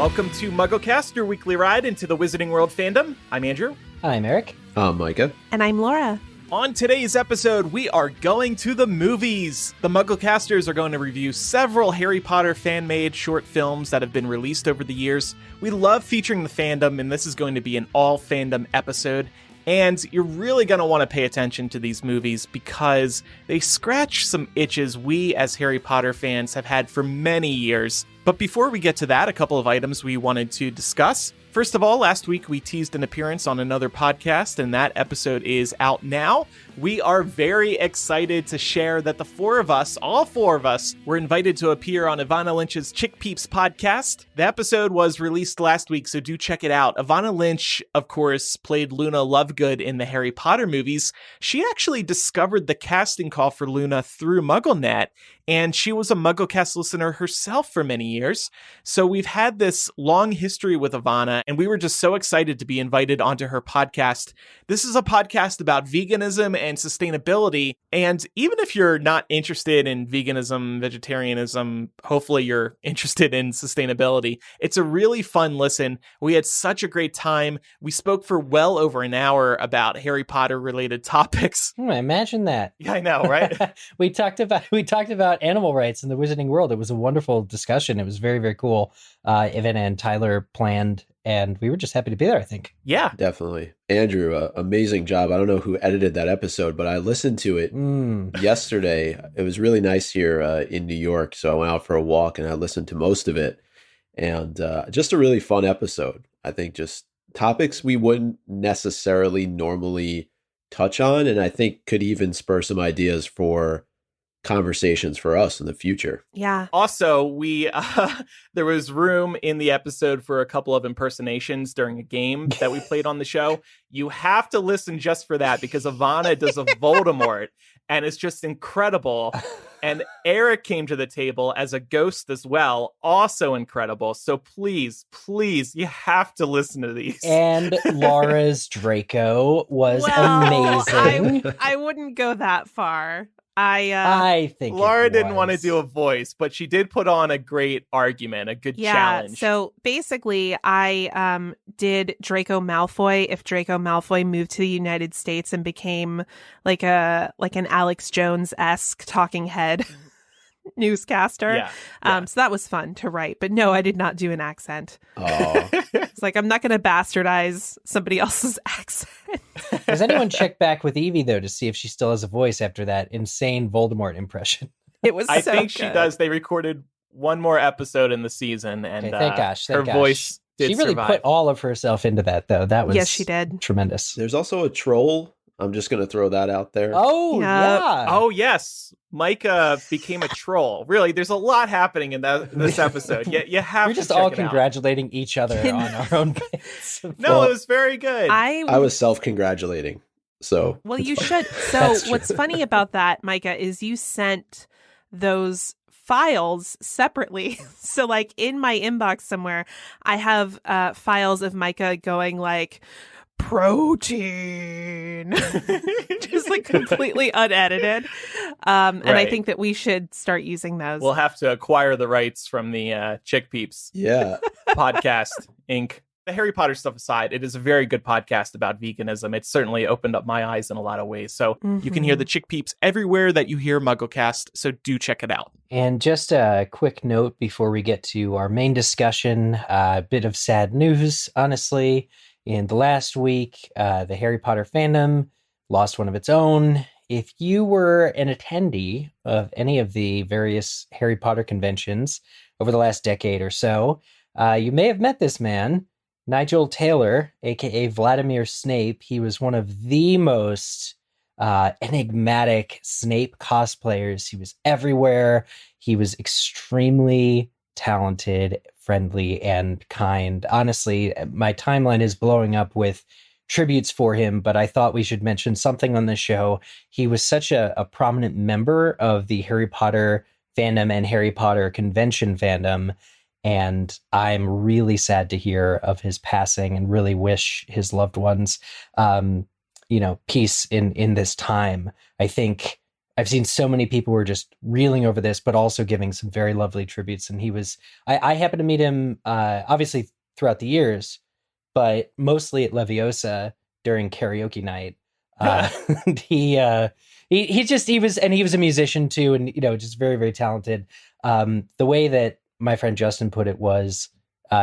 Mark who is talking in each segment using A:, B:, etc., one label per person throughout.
A: Welcome to MuggleCast, your weekly ride into the Wizarding World fandom. I'm Andrew.
B: I'm Eric.
C: I'm Micah.
D: And I'm Laura.
A: On today's episode, we are going to the movies. The MuggleCasters are going to review several Harry Potter fan-made short films that have been released over the years. We love featuring the fandom, and this is going to be an all-fandom episode. And you're really going to want to pay attention to these movies because they scratch some itches we as Harry Potter fans have had for many years. But before we get to that, a couple of items we wanted to discuss. First of all, last week we teased an appearance on another podcast, and that episode is out now. We are very excited to share that all four of us, were invited to appear on Evanna Lynch's ChickPeeps podcast. The episode was released last week, so do check it out. Evanna Lynch, of course, played Luna Lovegood in the Harry Potter movies. She actually discovered the casting call for Luna through MuggleNet, and she was a MuggleCast listener herself for many years. So we've had this long history with Evanna, and we were just so excited to be invited onto her podcast. This is a podcast about veganism and sustainability, and even if you're not interested in veganism, vegetarianism, hopefully you're interested in sustainability. It's a really fun listen. We had such a great time. We spoke for well over an hour about Harry Potter related topics.
B: Imagine that.
A: Yeah, I know, right?
B: We talked about animal rights in the Wizarding World. It was a wonderful discussion. It was very, very cool. Evanna and Tyler planned, and we were just happy to be there, I think.
A: Yeah.
C: Definitely. Andrew, amazing job. I don't know who edited that episode, but I listened to it yesterday. It was really nice here in New York, so I went out for a walk and I listened to most of it. And just a really fun episode. I think just topics we wouldn't necessarily normally touch on, and I think could even spur some ideas for conversations for us in the future.
D: Yeah.
A: Also, there was room in the episode for a couple of impersonations during a game that we played on the show. You have to listen just for that because Evanna does a Voldemort, and it's just incredible. And Eric came to the table as a ghost as well, also incredible. So please, you have to listen to these.
B: And Laura's Draco was amazing.
D: I wouldn't go that far.
B: I think
A: Laura didn't want to do a voice, but she did put on a great argument, a good challenge.
D: So basically, I did Draco Malfoy if Draco Malfoy moved to the United States and became like an Alex Jones-esque talking head newscaster. Yeah. So that was fun to write. But no, I did not do an accent.
C: Oh.
D: It's like, I'm not going to bastardize somebody else's accent.
B: Has anyone checked back with Evie, though, to see if she still has a voice after that insane Voldemort impression?
D: It was
A: I
D: so
A: think
D: good.
A: she does. They recorded one more episode in the season, and
B: thank gosh.
A: Her voice did
B: She really
A: survive.
B: put all of herself into that, though. That was
D: Yes, she did.
B: Tremendous.
C: There's also a troll. I'm just going to throw that out there.
B: Oh,
D: Yeah.
B: yeah.
A: Oh, yes. Micah became a troll. Really, there's a lot happening in this episode. You have
B: We're
A: to
B: just
A: check
B: all
A: it out.
B: congratulating each other on our own bits.
A: No, it was very good.
C: I was self-congratulating. So
D: Well, you should. So
B: That's true.
D: what's funny about that, Micah, is you sent those files separately. So like in my inbox somewhere, I have files of Micah going like, protein, just like completely unedited. And I
A: Right.
D: think that we should start using those.
A: We'll have to acquire the rights from the ChickPeeps
C: yeah,
A: podcast, Inc. The Harry Potter stuff aside, it is a very good podcast about veganism. It certainly opened up my eyes in a lot of ways. So you can hear the ChickPeeps everywhere that you hear MuggleCast. So do check it out.
B: And just a quick note before we get to our main discussion, a bit of sad news, honestly. In the last week, the Harry Potter fandom lost one of its own. If you were an attendee of any of the various Harry Potter conventions over the last decade or so, you may have met this man, Nigel Taylor, aka Vladimir Snape. He was one of the most enigmatic Snape cosplayers. He was everywhere. He was extremely talented, friendly, and kind. Honestly, my timeline is blowing up with tributes for him, but I thought we should mention something on the show. He was such a prominent member of the Harry Potter fandom and Harry Potter convention fandom, and I'm really sad to hear of his passing and really wish his loved ones, peace in this time. I think I've seen so many people who are just reeling over this, but also giving some very lovely tributes. And I happened to meet him, obviously throughout the years, but mostly at Leviosa during karaoke night. He was a musician too, and just very, very talented. The way that my friend Justin put it was,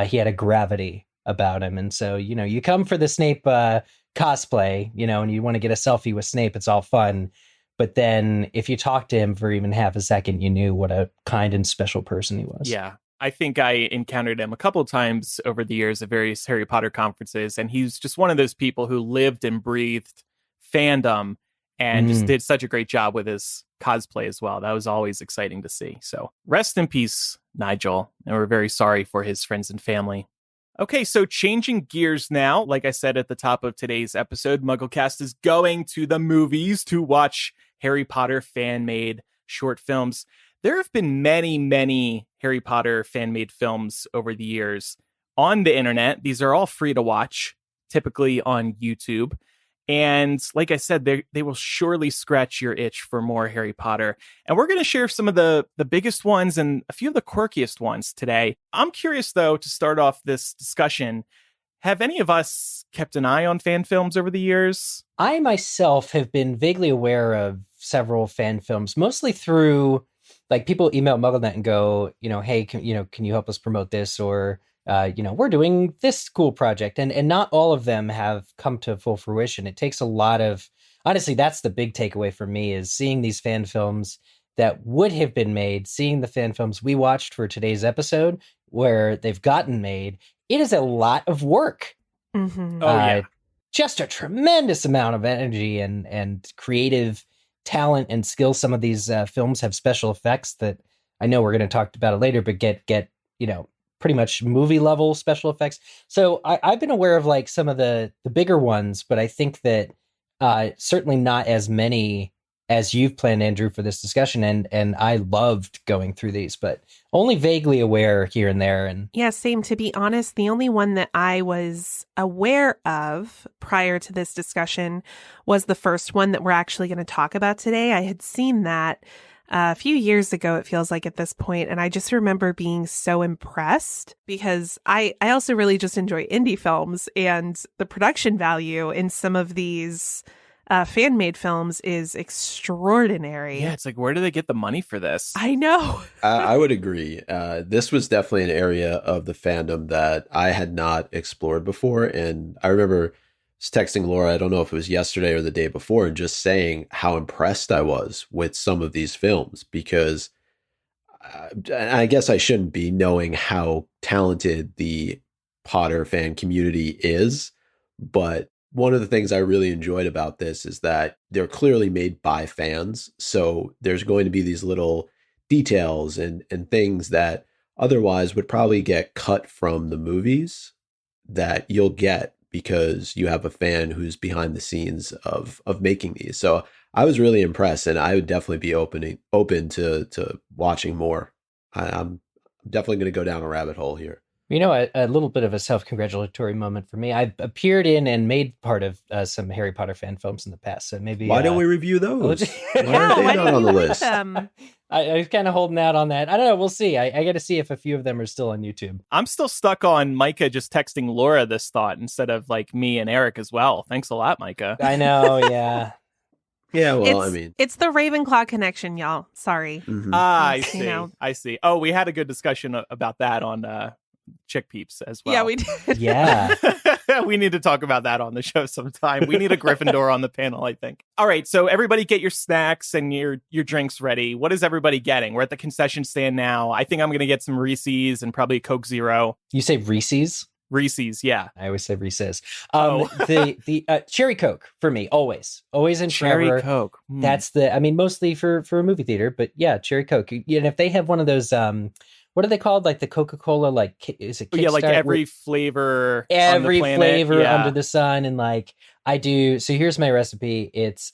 B: he had a gravity about him, and so you come for the Snape cosplay, and you want to get a selfie with Snape. It's all fun, but then if you talk to him for even half a second, you knew what a kind and special person he was.
A: Yeah. I think I encountered him a couple of times over the years at various Harry Potter conferences, and he's just one of those people who lived and breathed fandom and just did such a great job with his cosplay as well. That was always exciting to see. So rest in peace, Nigel. And we're very sorry for his friends and family. Okay, so changing gears now. Like I said at the top of today's episode, MuggleCast is going to the movies to watch Harry Potter fan-made short films. There have been many, many Harry Potter fan-made films over the years on the internet. These are all free to watch, typically on YouTube. And like I said, they will surely scratch your itch for more Harry Potter. And we're going to share some of the biggest ones and a few of the quirkiest ones today. I'm curious, though, to start off this discussion, have any of us kept an eye on fan films over the years?
B: I myself have been vaguely aware of several fan films, mostly through like people email MuggleNet and go, hey, can you help us promote this? Or we're doing this cool project, and not all of them have come to full fruition. It takes a lot of, honestly, that's the big takeaway for me, is seeing these fan films that would have been made, seeing the fan films we watched for today's episode where they've gotten made. It is a lot of work.
D: Mm-hmm.
B: Just a tremendous amount of energy and creative talent and skill. Some of these films have special effects that I know we're going to talk about it later, but get pretty much movie level special effects. So I've been aware of like some of the bigger ones, but I think that certainly not as many as you've planned, Andrew, for this discussion. And I loved going through these, but only vaguely aware here and there. And
D: yeah, same. To be honest, the only one that I was aware of prior to this discussion was the first one that we're actually going to talk about today. I had seen that a few years ago, it feels like at this point, and I just remember being so impressed because I also really just enjoy indie films, and the production value in some of these fan-made films is extraordinary.
A: Yeah, it's like, where do they get the money for this?
D: I know.
C: I would agree. This was definitely an area of the fandom that I had not explored before, and I remember texting Laura, I don't know if it was yesterday or the day before, and just saying how impressed I was with some of these films, because I guess I shouldn't be, knowing how talented the Potter fan community is. But one of the things I really enjoyed about this is that they're clearly made by fans. So there's going to be these little details and things that otherwise would probably get cut from the movies that you'll get because you have a fan who's behind the scenes of making these. So I was really impressed, and I would definitely be open to watching more. I'm definitely going to go down a rabbit hole here.
B: a little bit of a self-congratulatory moment for me. I've appeared in and made part of some Harry Potter fan films in the past, so maybe
C: why don't we review those?
D: Why
C: not on the list?
B: I was kind of holding out on that. I don't know. We'll see. I got to see if a few of them are still on YouTube.
A: I'm still stuck on Micah just texting Laura this thought instead of like me and Eric as well. Thanks a lot, Micah.
B: I know. Yeah.
C: Yeah. Well,
D: it's the Ravenclaw connection, y'all. Sorry.
C: Mm-hmm.
A: I see. I see. Oh, we had a good discussion about that on ChickPeeps as well.
D: Yeah, we did.
B: Yeah.
A: We need to talk about that on the show sometime. We need a Gryffindor on the panel, I think. All right, so everybody get your snacks and your drinks ready. What is everybody getting? We're at the concession stand now. I think I'm going to get some Reese's and probably Coke Zero.
B: You say Reese's?
A: Reese's, yeah.
B: I always say Reese's. The cherry Coke for me, always in
A: cherry Coke.
B: That's mostly for a movie theater, but yeah, cherry Coke. And if they have one of those, what are they called? Like the Coca-Cola, like, is it Kickstart?
A: Yeah, like every flavor
B: every
A: on the planet.
B: Flavor
A: yeah.
B: under the sun. And like I do, so here's my recipe. It's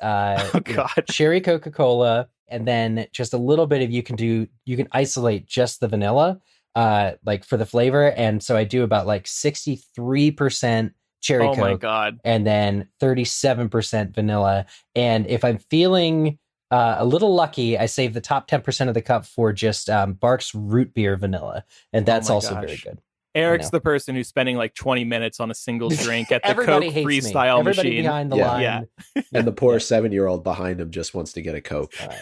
B: cherry Coca-Cola, and then just a little bit of, you can isolate just the vanilla, like for the flavor. And so I do about like 63% cherry Coke.
A: Oh my God.
B: And then 37% vanilla. And if I'm feeling A little lucky, I saved the top 10% of the cup for just Bark's root beer vanilla, and that's also very good.
A: Eric's the person who's spending like 20 minutes on a single drink at the Coke freestyle
B: Everybody
A: machine.
B: behind the line.
C: And the poor 7-year-old behind him just wants to get a Coke.
B: But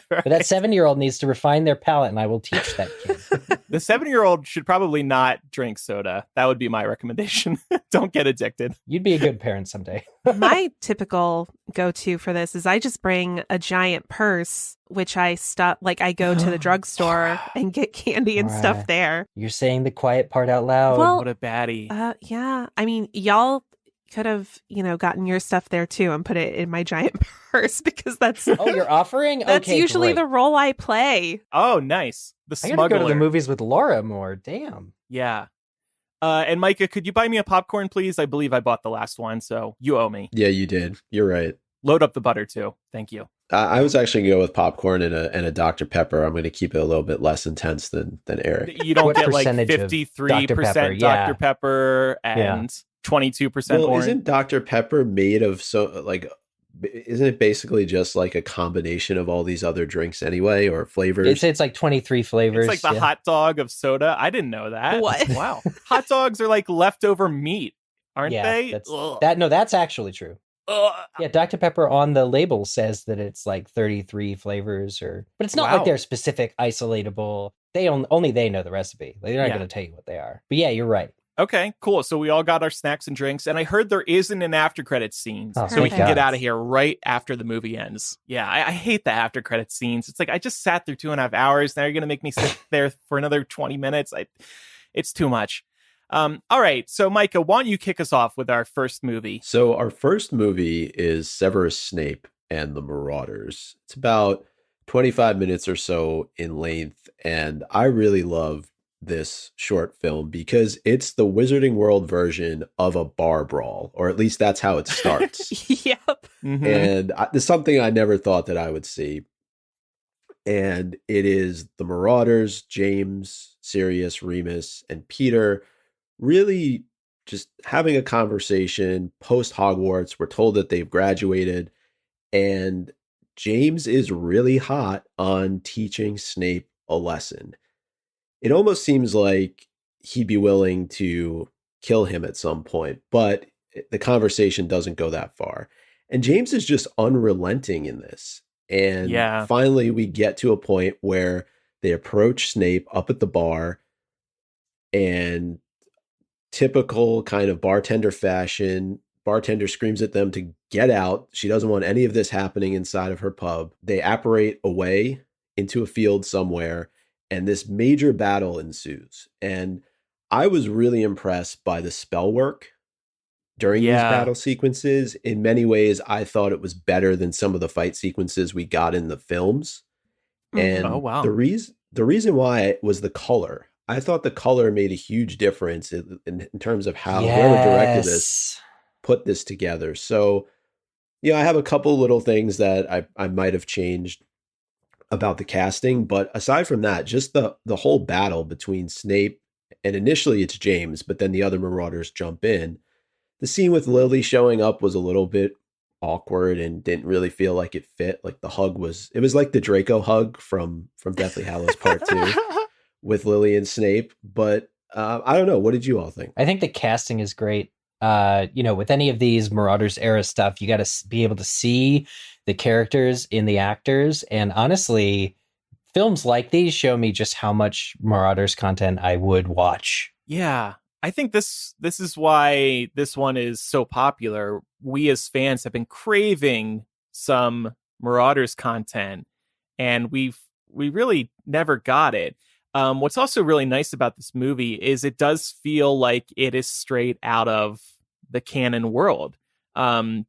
B: that 7-year-old needs to refine their palate, and I will teach that kid.
A: The 7-year-old should probably not drink soda. That would be my recommendation. Don't get addicted.
B: You'd be a good parent someday.
D: My typical go-to for this is I just bring a giant purse, which I stuff, like I go to the drugstore and get candy and stuff there.
B: You're saying the quiet part out loud.
D: Well,
A: what a baddie.
D: Yeah. I mean, y'all could have, gotten your stuff there too and put it in my giant purse because that's...
B: Oh, you're offering?
D: That's usually
B: great.
D: the role I play.
A: Oh, nice. The smuggler.
B: I gotta go to the movies with Laura more. Damn.
A: Yeah. And Micah, could you buy me a popcorn, please? I believe I bought the last one, so you owe me.
C: Yeah, you did. You're right.
A: Load up the butter, too. Thank you.
C: I was actually going to go with popcorn and a Dr. Pepper. I'm going to keep it a little bit less intense than Eric.
A: You don't get like 53% Dr. Pepper and 22% orange.
C: Isn't Dr. Pepper made of isn't it basically just like a combination of all these other drinks anyway, or flavors?
B: It's like 23 flavors.
A: It's like the hot dog of soda. I didn't know that.
D: What?
A: Wow. Hot dogs are like leftover meat, aren't they?
B: That's actually true. Yeah, Dr. Pepper on the label says that it's like 33 flavors, but it's not like they're specific, isolatable. Only they know the recipe. They're not going to tell you what they are. But yeah, you're right.
A: Okay, cool. So we all got our snacks and drinks, and I heard there isn't an after credit scene, so we can get out of here right after the movie ends. Yeah, I hate the after credit scenes. It's like I just sat through 2.5 hours. Now you're going to make me sit there for another 20 minutes. It's too much. All right, so Micah, why don't you kick us off with our first movie?
C: So our first movie is Severus Snape and the Marauders. It's about 25 minutes or so in length, and I really love this short film because it's the Wizarding World version of a bar brawl, or at least that's how it starts.
D: Yep.
C: Mm-hmm. And it's something I never thought that I would see. And it is the Marauders, James, Sirius, Remus, and Peter really just having a conversation post Hogwarts. We're told that they've graduated, and James is really hot on teaching Snape a lesson. It almost seems like he'd be willing to kill him at some point, but the conversation doesn't go that far. And James is just unrelenting in this. And finally, we get to a point where they approach Snape up at the bar, and typical kind of bartender fashion, bartender screams at them to get out. She doesn't want any of this happening inside of her pub. They apparate away into a field somewhere, and this major battle ensues. And I was really impressed by the spell work during these battle sequences. In many ways, I thought it was better than some of the fight sequences we got in the films. And the reason why was the color. I thought the color made a huge difference in terms of how whoever directed this put this together. So, I have a couple little things that I might have changed about the casting, but aside from that, just the whole battle between Snape and initially it's James, but then the other Marauders jump in. The scene with Lily showing up was a little bit awkward and didn't really feel like it fit. Like the hug was like the Draco hug from Deathly Hallows Part 2 with Lily and Snape. But I don't know. What did you all think?
B: I think the casting is great. With any of these Marauders era stuff, you got to be able to see the characters in the actors. And honestly, films like these show me just how much Marauders content I would watch.
A: Yeah, I think this is why this one is so popular. We as fans have been craving some Marauders content, and we really never got it. What's also really nice about this movie is it does feel like it is straight out of the canon world.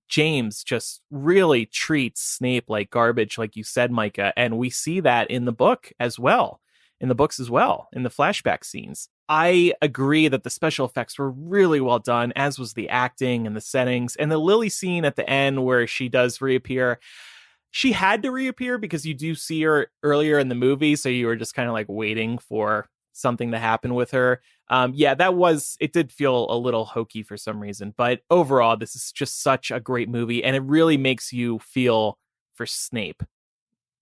A: James just really treats Snape like garbage, like you said, Micah, and we see that in the books as well, in the flashback scenes. I agree that the special effects were really well done, as was the acting and the settings, and the Lily scene at the end where she does reappear. She had to reappear because you do see her earlier in the movie, so you were just kind of like waiting for something to happen with her. It did feel a little hokey for some reason, but overall, this is just such a great movie, and it really makes you feel for Snape,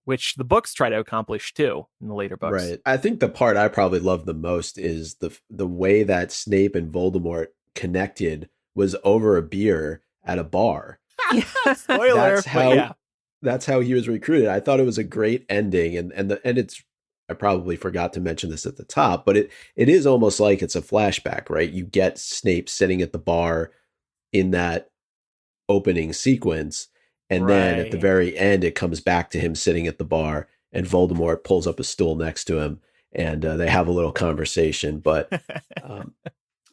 A: which the books try to accomplish too in the later books.
C: Right. I think the part I probably love the most is the way that Snape and Voldemort connected was over a beer at a bar.
A: Spoiler.
C: That's how he was recruited. I thought it was a great ending, and it's, I probably forgot to mention this at the top, but it is almost like it's a flashback, right? You get Snape sitting at the bar in that opening sequence, and then at the very end, it comes back to him sitting at the bar, and Voldemort pulls up a stool next to him, and they have a little conversation. But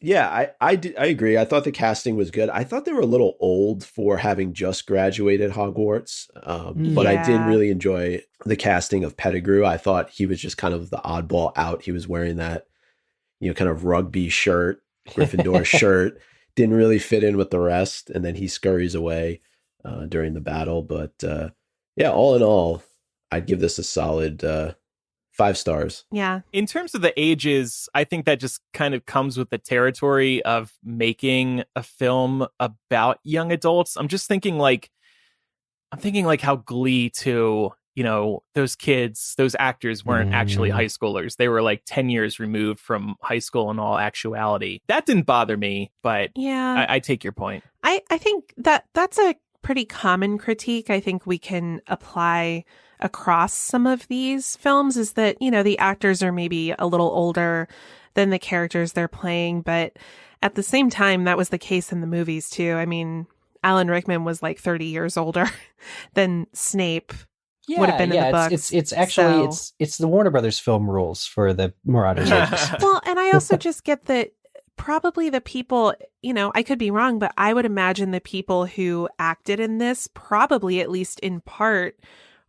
C: yeah, I agree. I thought the casting was good. I thought they were a little old for having just graduated Hogwarts, but I did really enjoy the casting of Pettigrew. I thought he was just kind of the oddball out. He was wearing that, kind of rugby shirt, Gryffindor shirt, didn't really fit in with the rest, and then he scurries away during the battle. But yeah, all in all, I'd give this a solid 5 stars.
D: Yeah.
A: In terms of the ages, I think that just kind of comes with the territory of making a film about young adults. I'm thinking like how Glee 2, those kids, those actors weren't actually high schoolers. They were like 10 years removed from high school in all actuality. That didn't bother me, but yeah, I take your point.
D: I think that's a pretty common critique I think we can apply across some of these films, is that, the actors are maybe a little older than the characters they're playing. But at the same time, that was the case in the movies too. I mean, Alan Rickman was like 30 years older than Snape would have been in the books.
B: It's actually, it's the Warner Brothers film rules for the Marauders.
D: Well, and I also just get that probably the people, I could be wrong, but I would imagine the people who acted in this, probably at least in part,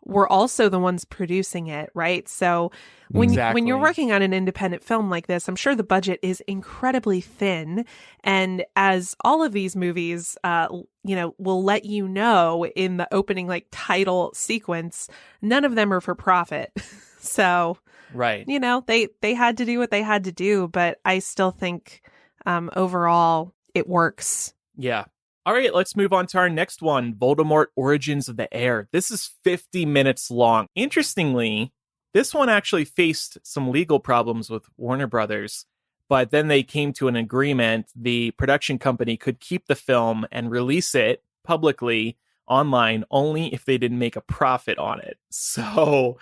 D: were also the ones producing it, right? So when you're working on an independent film like this, I'm sure the budget is incredibly thin. And as all of these movies, will let you know in the opening title sequence, none of them are for profit. So,
A: right,
D: they had to do what they had to do, but I still think overall it works.
A: Yeah. All right, let's move on to our next one, Voldemort Origins of the Heir. This is 50 minutes long. Interestingly, this one actually faced some legal problems with Warner Brothers, but then they came to an agreement. The production company could keep the film and release it publicly online only if they didn't make a profit on it. So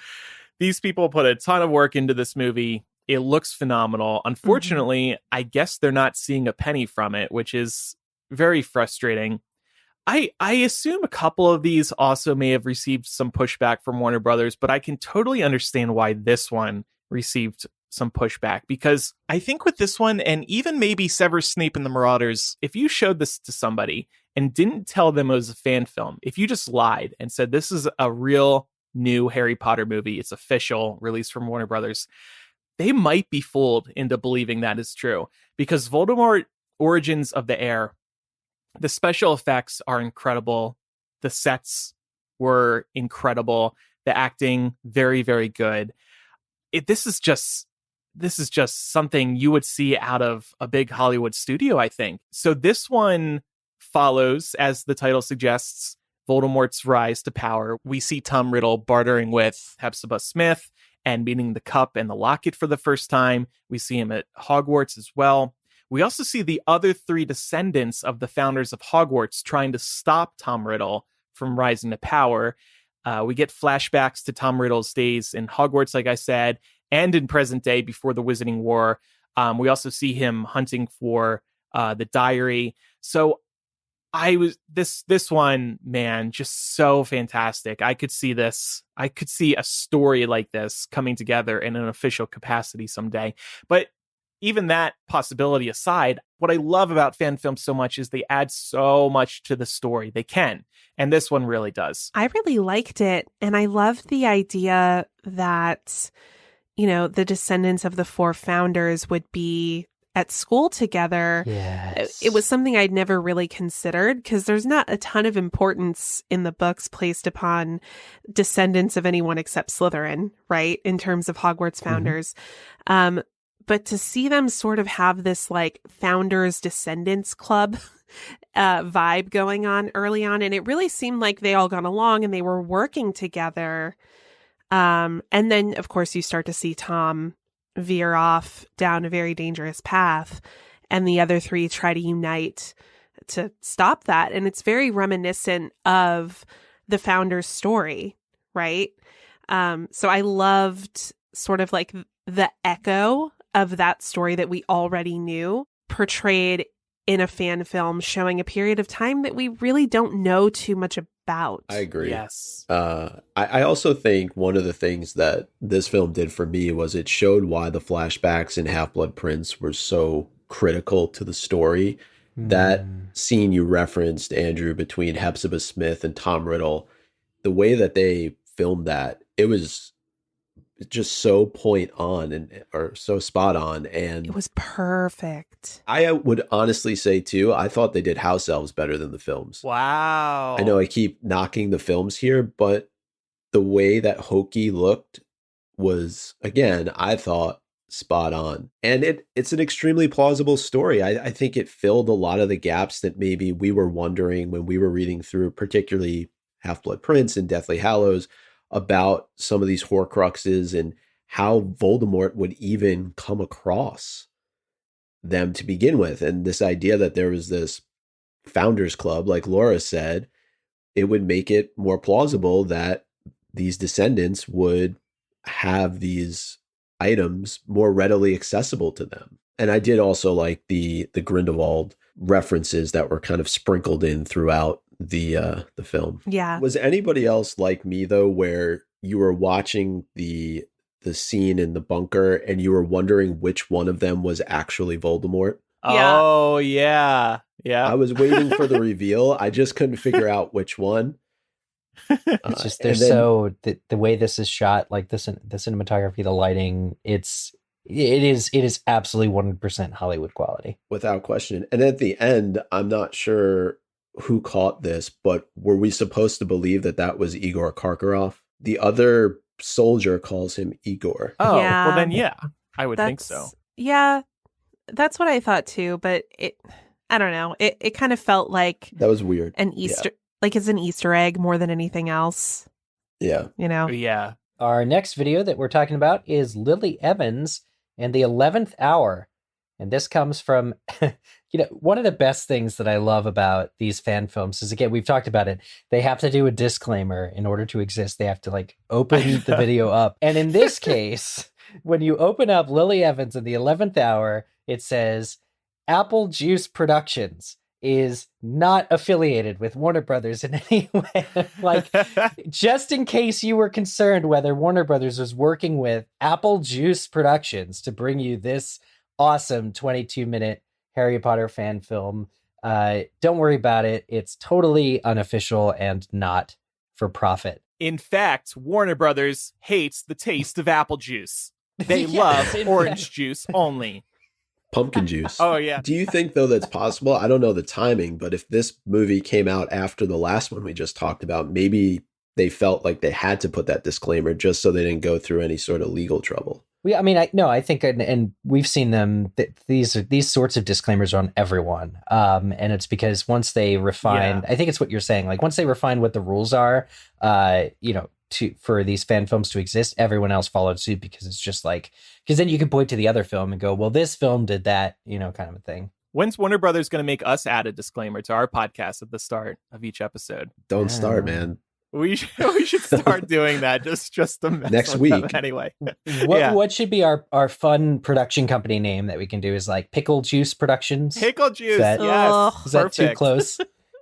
A: these people put a ton of work into this movie. It looks phenomenal. Unfortunately, I guess they're not seeing a penny from it, which is very frustrating. I assume a couple of these also may have received some pushback from Warner Brothers, but I can totally understand why this one received some pushback, because I think with this one, and even maybe Severus Snape and the Marauders, if you showed this to somebody and didn't tell them it was a fan film, if you just lied and said this is a real new Harry Potter movie, it's official, released from Warner Brothers, they might be fooled into believing that is true, because Voldemort Origins of the Heir, the special effects are incredible. The sets were incredible. The acting, very, very good. This is just something you would see out of a big Hollywood studio, I think. So this one follows, as the title suggests, Voldemort's rise to power. We see Tom Riddle bartering with Hepzibah Smith and meeting the cup and the locket for the first time. We see him at Hogwarts as well. We also see the other 3 descendants of the founders of Hogwarts trying to stop Tom Riddle from rising to power. We get flashbacks to Tom Riddle's days in Hogwarts, like I said, and in present day before the Wizarding War. We also see him hunting for the diary. So this one, man, just so fantastic. I could see this. I could see a story like this coming together in an official capacity someday. But even that possibility aside, what I love about fan films so much is they add so much to the story. They can. And this one really does.
D: I really liked it. And I loved the idea that, the descendants of the 4 founders would be at school together.
B: Yes.
D: It was something I'd never really considered, because there's not a ton of importance in the books placed upon descendants of anyone except Slytherin, right? In terms of Hogwarts founders. But to see them sort of have this founders descendants club vibe going on early on, and it really seemed like they all got along and they were working together. And then, of course, you start to see Tom veer off down a very dangerous path, and the other three try to unite to stop that. And it's very reminiscent of the Founder's story, right? So I loved sort of like the echo of that story that we already knew, portrayed in a fan film showing a period of time that we really don't know too much about.
C: I agree.
A: Yes.
C: I also think one of the things that this film did for me was it showed why the flashbacks in Half-Blood Prince were so critical to the story. That scene you referenced, Andrew, between Hepzibah Smith and Tom Riddle, the way that they filmed that, it was just so point on or so spot on, and
D: it was perfect.
C: I would honestly say too, I thought they did House Elves better than the films.
A: Wow.
C: I know I keep knocking the films here, but the way that Hokey looked was, again, I thought spot on, and it's an extremely plausible story. I think it filled a lot of the gaps that maybe we were wondering when we were reading through, particularly Half-Blood Prince and Deathly Hallows, about some of these Horcruxes and how Voldemort would even come across them to begin with. And this idea that there was this Founders Club, like Laura said, it would make it more plausible that these descendants would have these items more readily accessible to them. And I did also like the Grindelwald references that were kind of sprinkled in throughout the film.
D: Yeah.
C: Was anybody else like me though, where you were watching the scene in the bunker and you were wondering which one of them was actually Voldemort?
D: Yeah.
A: Oh yeah. Yeah.
C: I was waiting for the reveal. I just couldn't figure out which one.
B: It's just the way this is shot, like the cinematography, the lighting, it is absolutely 100% Hollywood quality,
C: without question. And at the end, I'm not sure who caught this, but were we supposed to believe that was Igor Karkaroff? The other soldier calls him Igor.
A: Oh,
D: yeah.
A: Well then, yeah, I would think so.
D: Yeah, that's what I thought too. But I don't know. It kind of felt like
C: that was weird.
D: An Easter, like it's an Easter egg more than anything else.
C: Yeah,
D: you know.
A: Yeah.
B: Our next video that we're talking about is Lily Evans and the 11th Hour. And this comes from, one of the best things that I love about these fan films is, again, we've talked about it. They have to do a disclaimer in order to exist. They have to open the video up. And in this case, when you open up Lily Evans and the 11th Hour, it says Apple Juice Productions is not affiliated with Warner Brothers in any way. Just in case you were concerned whether Warner Brothers was working with Apple Juice Productions to bring you this awesome 22-minute Harry Potter fan film. Don't worry about it. It's totally unofficial and not for profit.
A: In fact, Warner Brothers hates the taste of apple juice. They love orange juice only.
C: Pumpkin juice.
A: Oh, yeah.
C: Do you think, though, that's possible? I don't know the timing, but if this movie came out after the last one we just talked about, maybe they felt like they had to put that disclaimer just so they didn't go through any sort of legal trouble.
B: I think, and we've seen them, these sorts of disclaimers are on everyone. And it's because once they refine, I think it's what you're saying, once they refine what the rules are, for these fan films to exist, everyone else followed suit, because it's just because then you can point to the other film and go, well, this film did that, kind of a thing.
A: When's Warner Brothers going to make us add a disclaimer to our podcast at the start of each episode?
C: Don't start, man.
A: We should start doing that just to mess
C: next
A: with
C: week
A: them anyway.
B: What should be our fun production company name that we can do is Pickle Juice Productions?
A: Pickle Juice,
B: Is that too close?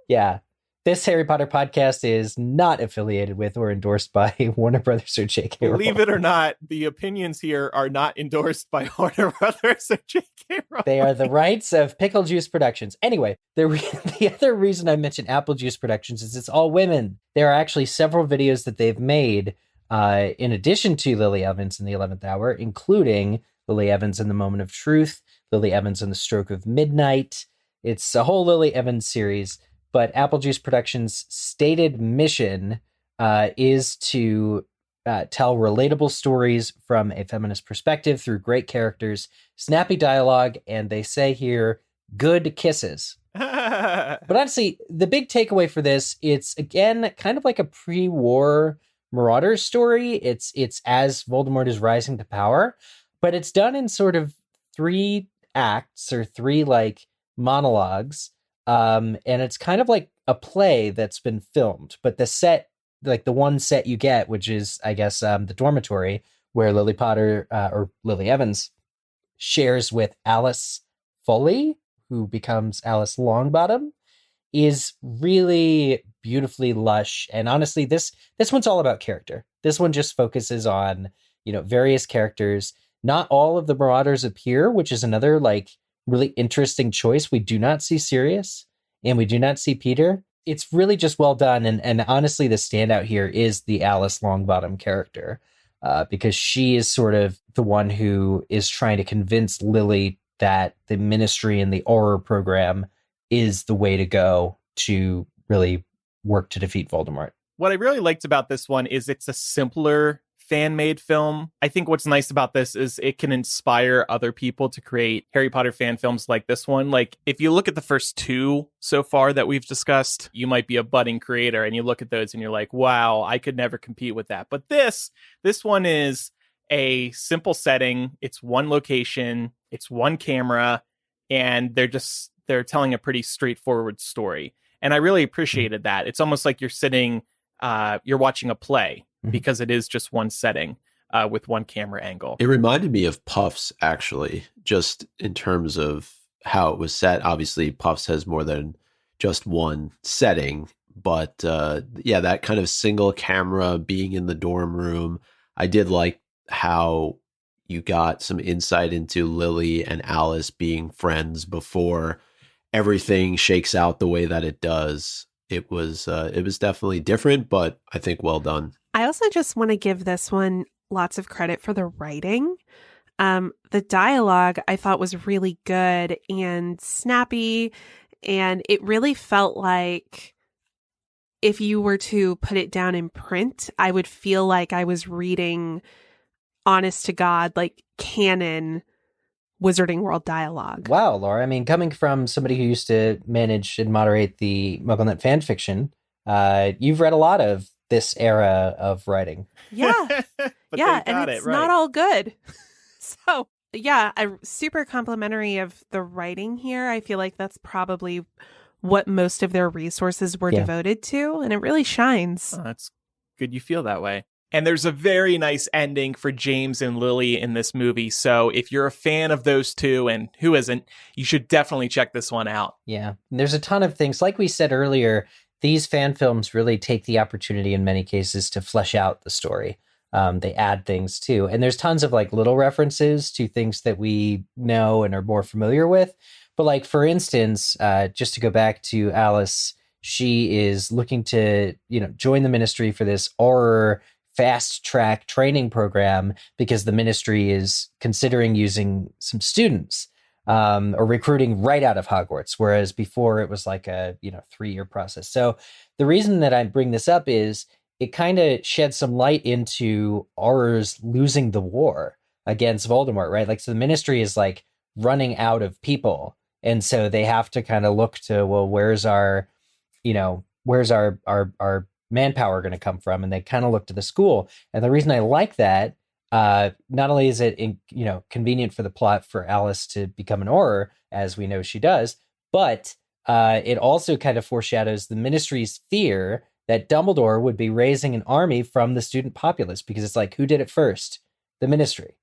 B: Yeah. This Harry Potter podcast is not affiliated with or endorsed by Warner Brothers or J.K. Rowling.
A: Believe it or not, the opinions here are not endorsed by Warner Brothers or J.K. Rowling.
B: They are the rights of Pickle Juice Productions. Anyway, the other reason I mentioned Apple Juice Productions is it's all women. There are actually several videos that they've made in addition to Lily Evans in the 11th Hour, including Lily Evans in the Moment of Truth, Lily Evans in the Stroke of Midnight. It's a whole Lily Evans series. But Apple Juice Productions' stated mission is to tell relatable stories from a feminist perspective through great characters, snappy dialogue, and they say here, good kisses. But honestly, the big takeaway for this, it's again kind of like a pre-war Marauders story. It's as Voldemort is rising to power, but it's done in sort of 3 acts or 3 like monologues. And it's kind of like a play that's been filmed, but the set, like the one set you get, which is, I guess, the dormitory where Lily Potter or Lily Evans shares with Alice Foley, who becomes Alice Longbottom, is really beautifully lush. And honestly, this one's all about character. This one just focuses on, various characters. Not all of the Marauders appear, which is another like really interesting choice. We do not see Sirius and we do not see Peter. It's really just well done. And honestly, the standout here is the Alice Longbottom character, because she is sort of the one who is trying to convince Lily that the ministry and the Auror program is the way to go to really work to defeat Voldemort.
A: What I really liked about this one is it's a simpler fan-made film. I think what's nice about this is it can inspire other people to create Harry Potter fan films like this one. Like, if you look at the first 2 so far that we've discussed, you might be a budding creator and you look at those and you're like, wow, I could never compete with that. But this one is a simple setting. It's one location, it's one camera, and they're telling a pretty straightforward story. And I really appreciated that. It's almost like you're watching a play, because it is just one setting with one camera angle.
C: It reminded me of Puffs, actually, just in terms of how it was set. Obviously, Puffs has more than just one setting, but that kind of single camera being in the dorm room. I did like how you got some insight into Lily and Alice being friends before everything shakes out the way that it does. It was definitely different, but I think well done.
D: I also just want to give this one lots of credit for the writing. The dialogue I thought was really good and snappy, and it really felt like if you were to put it down in print, I would feel like I was reading, honest to God, like canon Wizarding World dialogue.
B: Wow, Laura. I mean, coming from somebody who used to manage and moderate the MuggleNet fan fiction, you've read a lot of this era of writing.
D: Yeah. Yeah, and it's not all good. So, yeah, I'm super complimentary of the writing here. I feel like that's probably what most of their resources were devoted to, and it really shines.
A: Oh, that's good you feel that way. And there's a very nice ending for James and Lily in this movie. So if you're a fan of those two, and who isn't, you should definitely check this one out.
B: Yeah. And there's a ton of things. Like we said earlier, these fan films really take the opportunity in many cases to flesh out the story. They add things too. And there's tons of like little references to things that we know and are more familiar with. But like, for instance, just to go back to Alice, she is looking to, join the ministry for this Auror fast track training program because the ministry is considering using some students or recruiting right out of Hogwarts, whereas before it was like a 3-year process. So the reason that I bring this up is it kind of sheds some light into Aurors losing the war against Voldemort, right? Like, so the ministry is like running out of people, and so they have to kind of look to, well, where's our manpower going to come from? And they kind of look to the school. And the reason I like that, not only is it convenient for the plot for Alice to become an Auror, as we know she does, but it also kind of foreshadows the ministry's fear that Dumbledore would be raising an army from the student populace, because it's like, who did it first? The ministry.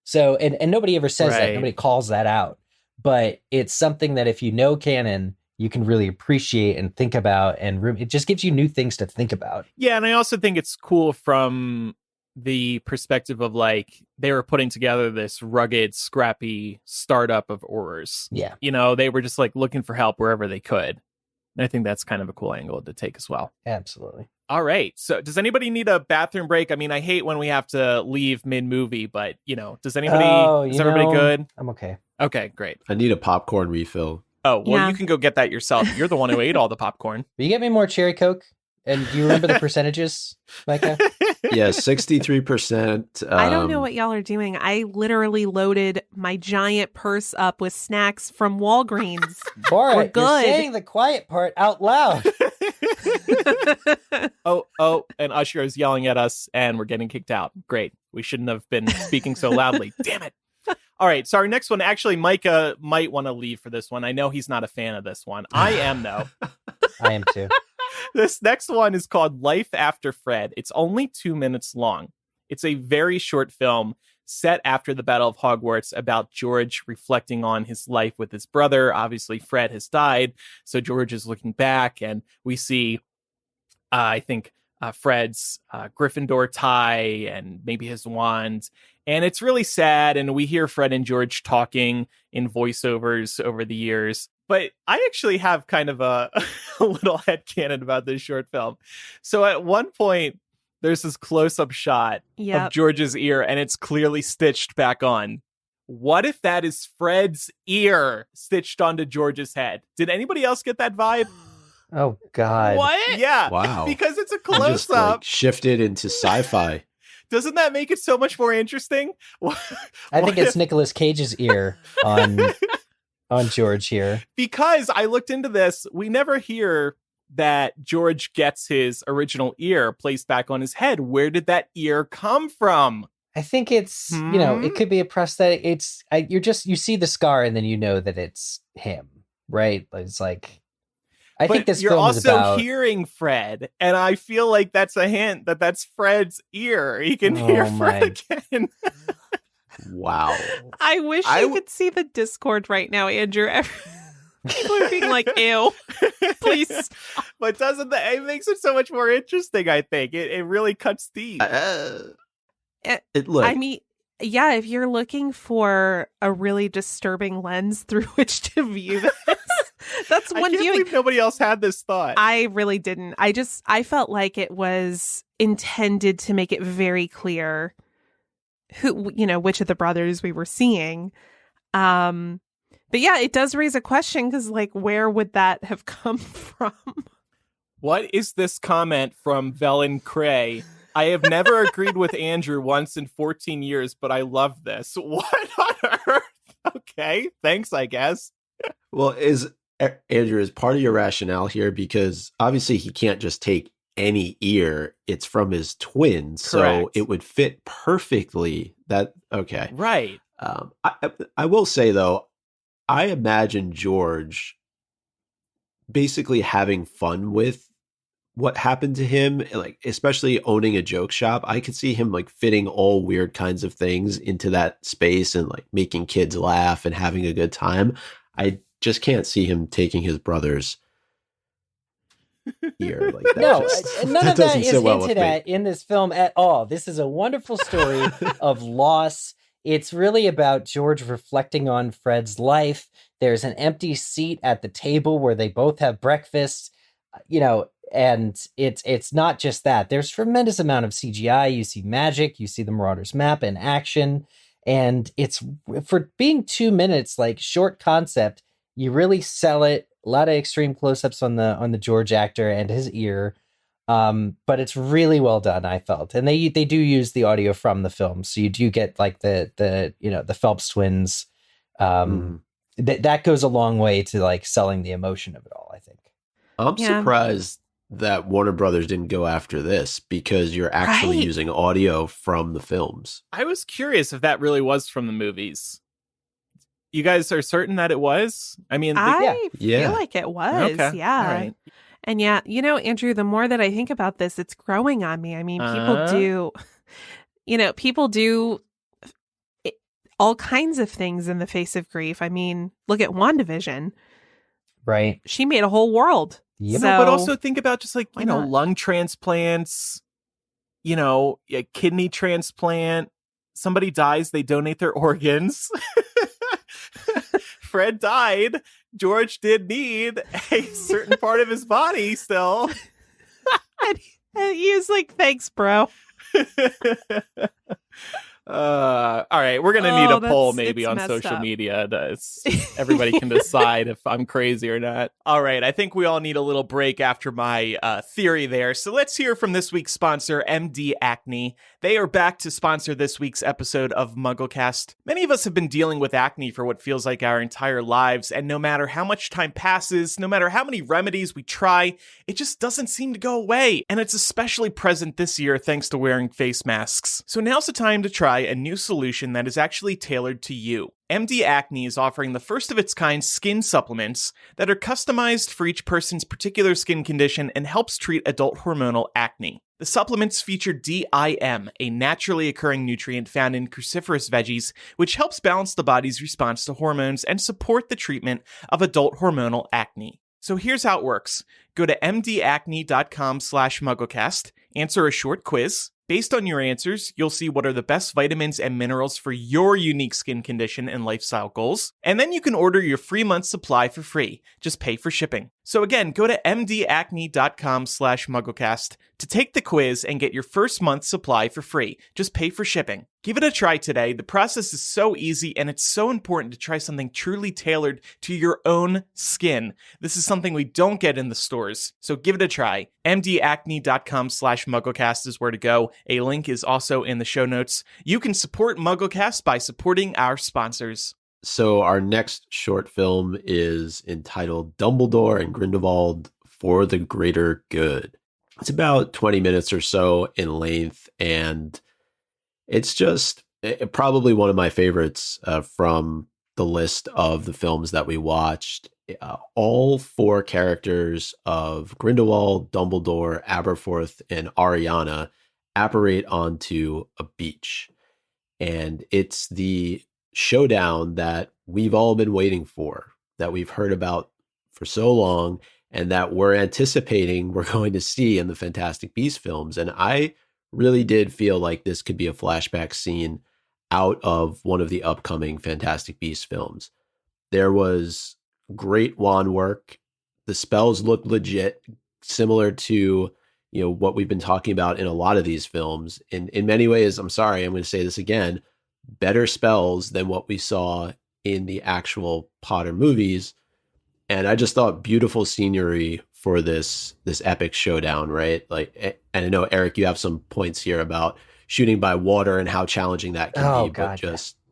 B: So, and nobody ever says that, nobody calls that out, but it's something that if you know canon, you can really appreciate and think about, and it just gives you new things to think about. Yeah,
A: and I also think it's cool from the perspective of like, they were putting together this rugged, scrappy startup of Aurors.
B: Yeah.
A: They were just like looking for help wherever they could. And I think that's kind of a cool angle to take as well.
B: Absolutely.
A: All right. So does anybody need a bathroom break? I mean, I hate when we have to leave mid-movie, but, does anybody, is everybody good?
B: I'm okay.
A: Okay, great.
C: I need a popcorn refill.
A: Oh, well, you can go get that yourself. You're the one who ate all the popcorn.
B: Will you get me more cherry Coke And do you remember the percentages, Micah?
C: Yeah, 63%.
D: I don't know what y'all are doing. I literally loaded my giant purse up with snacks from Walgreens.
B: Bora,
D: We're
B: you're
D: good.
B: saying the quiet part out loud.
A: Oh, and Usher is yelling at us, and we're getting kicked out. Great. We shouldn't have been speaking so loudly. Damn it. All right, so our next one, actually, Micah might want to leave for this one. I know he's not a fan of this one. I am, though.
B: I am too.
A: This next one is called Life After Fred. It's only 2 minutes long. It's a very short film set after the Battle of Hogwarts about George reflecting on his life with his brother. Obviously, Fred has died, so George is looking back, and we see, Fred's Gryffindor tie and maybe his wand. And it's really sad, and we hear Fred and George talking in voiceovers over the years. But I actually have kind of a little headcanon about this short film. So at one point, there's this close-up shot of George's ear, and it's clearly stitched back on. What if that is Fred's ear stitched onto George's head? Did anybody else get that vibe?
B: Oh, God.
A: What? Yeah.
C: Wow.
A: Because it's a
C: You just,
A: close-up.
C: shifted into sci-fi.
A: Doesn't that make it so much more interesting?
B: I think it's Nicolas Cage's ear on George here.
A: Because I looked into this, we never hear that George gets his original ear placed back on his head. Where did that ear come from?
B: I think it's, it could be a prosthetic. You see the scar and then you know that it's him, right? It's like, I think this
A: you're
B: film is
A: also
B: about
A: hearing Fred, and I feel like that's a hint that that's Fred's ear. He can hear Fred again.
C: Wow.
D: I wish you could see the Discord right now, Andrew. People are being like, ew, please.
A: But it makes it so much more interesting, I think. It really cuts deep.
D: I mean, yeah, if you're looking for a really disturbing lens through which to view this, that's one
A: I can't
D: viewing.
A: believe nobody else had this thought.
D: I really didn't. I felt like it was intended to make it very clear which of the brothers we were seeing. But yeah, it does raise a question because, like, where would that have come from?
A: What is this comment from Velen Cray? I have never agreed with Andrew once in 14 years, but I love this. What on earth? Okay, thanks, I guess.
C: Well, Andrew, is part of your rationale here, because obviously he can't just take any ear. It's from his twin, so it would fit perfectly. Okay.
A: Right.
C: I will say, though, I imagine George basically having fun with what happened to him, like especially owning a joke shop. I could see him like fitting all weird kinds of things into that space and like making kids laugh and having a good time. I just can't see him taking his brother's ear like that.
B: No, none of that is hinted at in this film at all. This is a wonderful story of loss. It's really about George reflecting on Fred's life. There's an empty seat at the table where they both have breakfast, and it's not just that. There's tremendous amount of CGI. You see magic, you see the Marauders map in action, and it's, for being 2 minutes, like, short concept, you really sell it. A lot of extreme close-ups on the George actor and his ear. But it's really well done, I felt. And they do use the audio from the film. So you do get like the Phelps twins. That goes a long way to like selling the emotion of it all, I think.
C: I'm surprised that Warner Brothers didn't go after this, because you're actually using audio from the films.
A: I was curious if that really was from the movies. You guys are certain that it was? I mean,
D: I feel like it was.
A: Okay.
D: Yeah.
A: All right.
D: And yeah, Andrew, the more that I think about this, it's growing on me. I mean, people do all kinds of things in the face of grief. I mean, look at WandaVision.
B: Right.
D: She made a whole world.
B: Yep.
A: But also think about just like, lung transplants, a kidney transplant. Somebody dies, they donate their organs. Fred died. George did need a certain part of his body still.
D: and he was like, thanks, bro.
A: All right, we're gonna need a poll maybe
D: it's
A: on
D: messed
A: social
D: up.
A: media. Everybody can decide if I'm crazy or not. All right, I think we all need a little break after my theory there. So let's hear from this week's sponsor, MD Acne. They are back to sponsor this week's episode of MuggleCast. Many of us have been dealing with acne for what feels like our entire lives, and no matter how much time passes, no matter how many remedies we try, it just doesn't seem to go away. And it's especially present this year thanks to wearing face masks. So now's the time to try a new solution that is actually tailored to you. MD Acne is offering the first of its kind skin supplements that are customized for each person's particular skin condition and helps treat adult hormonal acne. The supplements feature DIM, a naturally occurring nutrient found in cruciferous veggies, which helps balance the body's response to hormones and support the treatment of adult hormonal acne. So here's how it works. Go to mdacne.com/MuggleCast, answer a short quiz. Based on your answers, you'll see what are the best vitamins and minerals for your unique skin condition and lifestyle goals. And then you can order your free month supply for free. Just pay for shipping. So again, go to mdacne.com/MuggleCast to take the quiz and get your first month supply for free. Just pay for shipping. Give it a try today. The process is so easy, and it's so important to try something truly tailored to your own skin. This is something we don't get in the stores, so give it a try. mdacne.com/MuggleCast is where to go. A link is also in the show notes. You can support MuggleCast by supporting our sponsors.
C: So our next short film is entitled Dumbledore and Grindelwald for the Greater Good. It's about 20 minutes or so in length, and it's just probably one of my favorites from the list of the films that we watched. All four characters of Grindelwald, Dumbledore, Aberforth, and Ariana apparate onto a beach. And it's the showdown that we've all been waiting for, that we've heard about for so long, and that we're anticipating we're going to see in the Fantastic Beasts films. And I really did feel like this could be a flashback scene out of one of the upcoming Fantastic Beasts films. There was great wand work. The spells looked legit, similar to what we've been talking about in a lot of these films. In many ways, I'm sorry, I'm going to say this again, better spells than what we saw in the actual Potter movies. And I just thought beautiful scenery for this epic showdown, right? And I know, Eric, you have some points here about shooting by water and how challenging that can be, but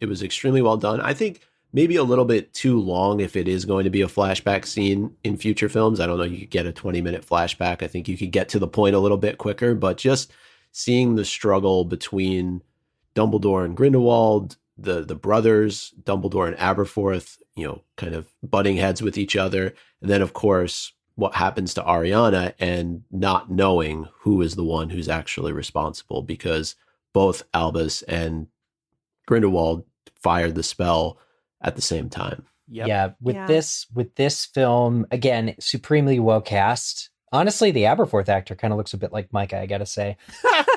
C: it was extremely well done. I think maybe a little bit too long if it is going to be a flashback scene in future films. I don't know, you could get a 20-minute flashback. I think you could get to the point a little bit quicker, but just seeing the struggle between Dumbledore and Grindelwald, the brothers, Dumbledore and Aberforth, kind of butting heads with each other. And then, of course, what happens to Ariana and not knowing who is the one who's actually responsible, because both Albus and Grindelwald fired the spell at the same time.
B: Yep. Yeah, with this film, again, supremely well cast. Honestly, the Aberforth actor kind of looks a bit like Micah, I gotta say.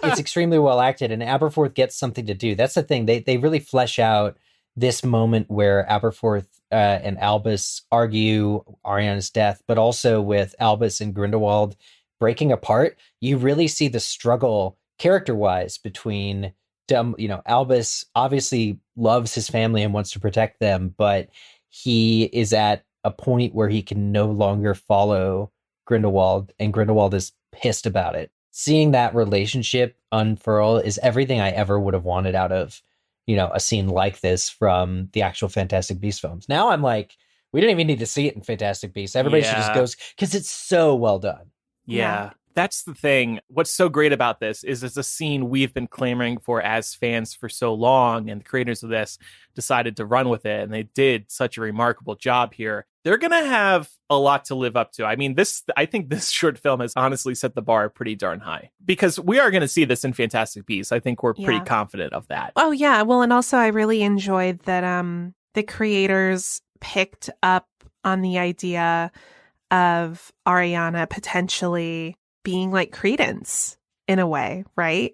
B: It's extremely well acted, and Aberforth gets something to do. That's the thing. They really flesh out this moment where Aberforth and Albus argue Ariana's death, but also with Albus and Grindelwald breaking apart. You really see the struggle character-wise between Albus obviously loves his family and wants to protect them, but he is at a point where he can no longer follow Grindelwald, and Grindelwald is pissed about it. Seeing that relationship unfurl is everything I ever would have wanted out of, a scene like this from the actual Fantastic Beasts films. Now I'm like, we don't even need to see it in Fantastic Beasts. Everybody should just go, because it's so well done.
A: Yeah. That's the thing. What's so great about this is it's a scene we've been clamoring for as fans for so long, and the creators of this decided to run with it, and they did such a remarkable job here. They're going to have a lot to live up to. I mean, I think this short film has honestly set the bar pretty darn high, because we are going to see this in Fantastic Beasts. I think we're pretty confident of that.
D: Oh, yeah. Well, and also I really enjoyed that the creators picked up on the idea of Ariana potentially being like Credence in a way, right?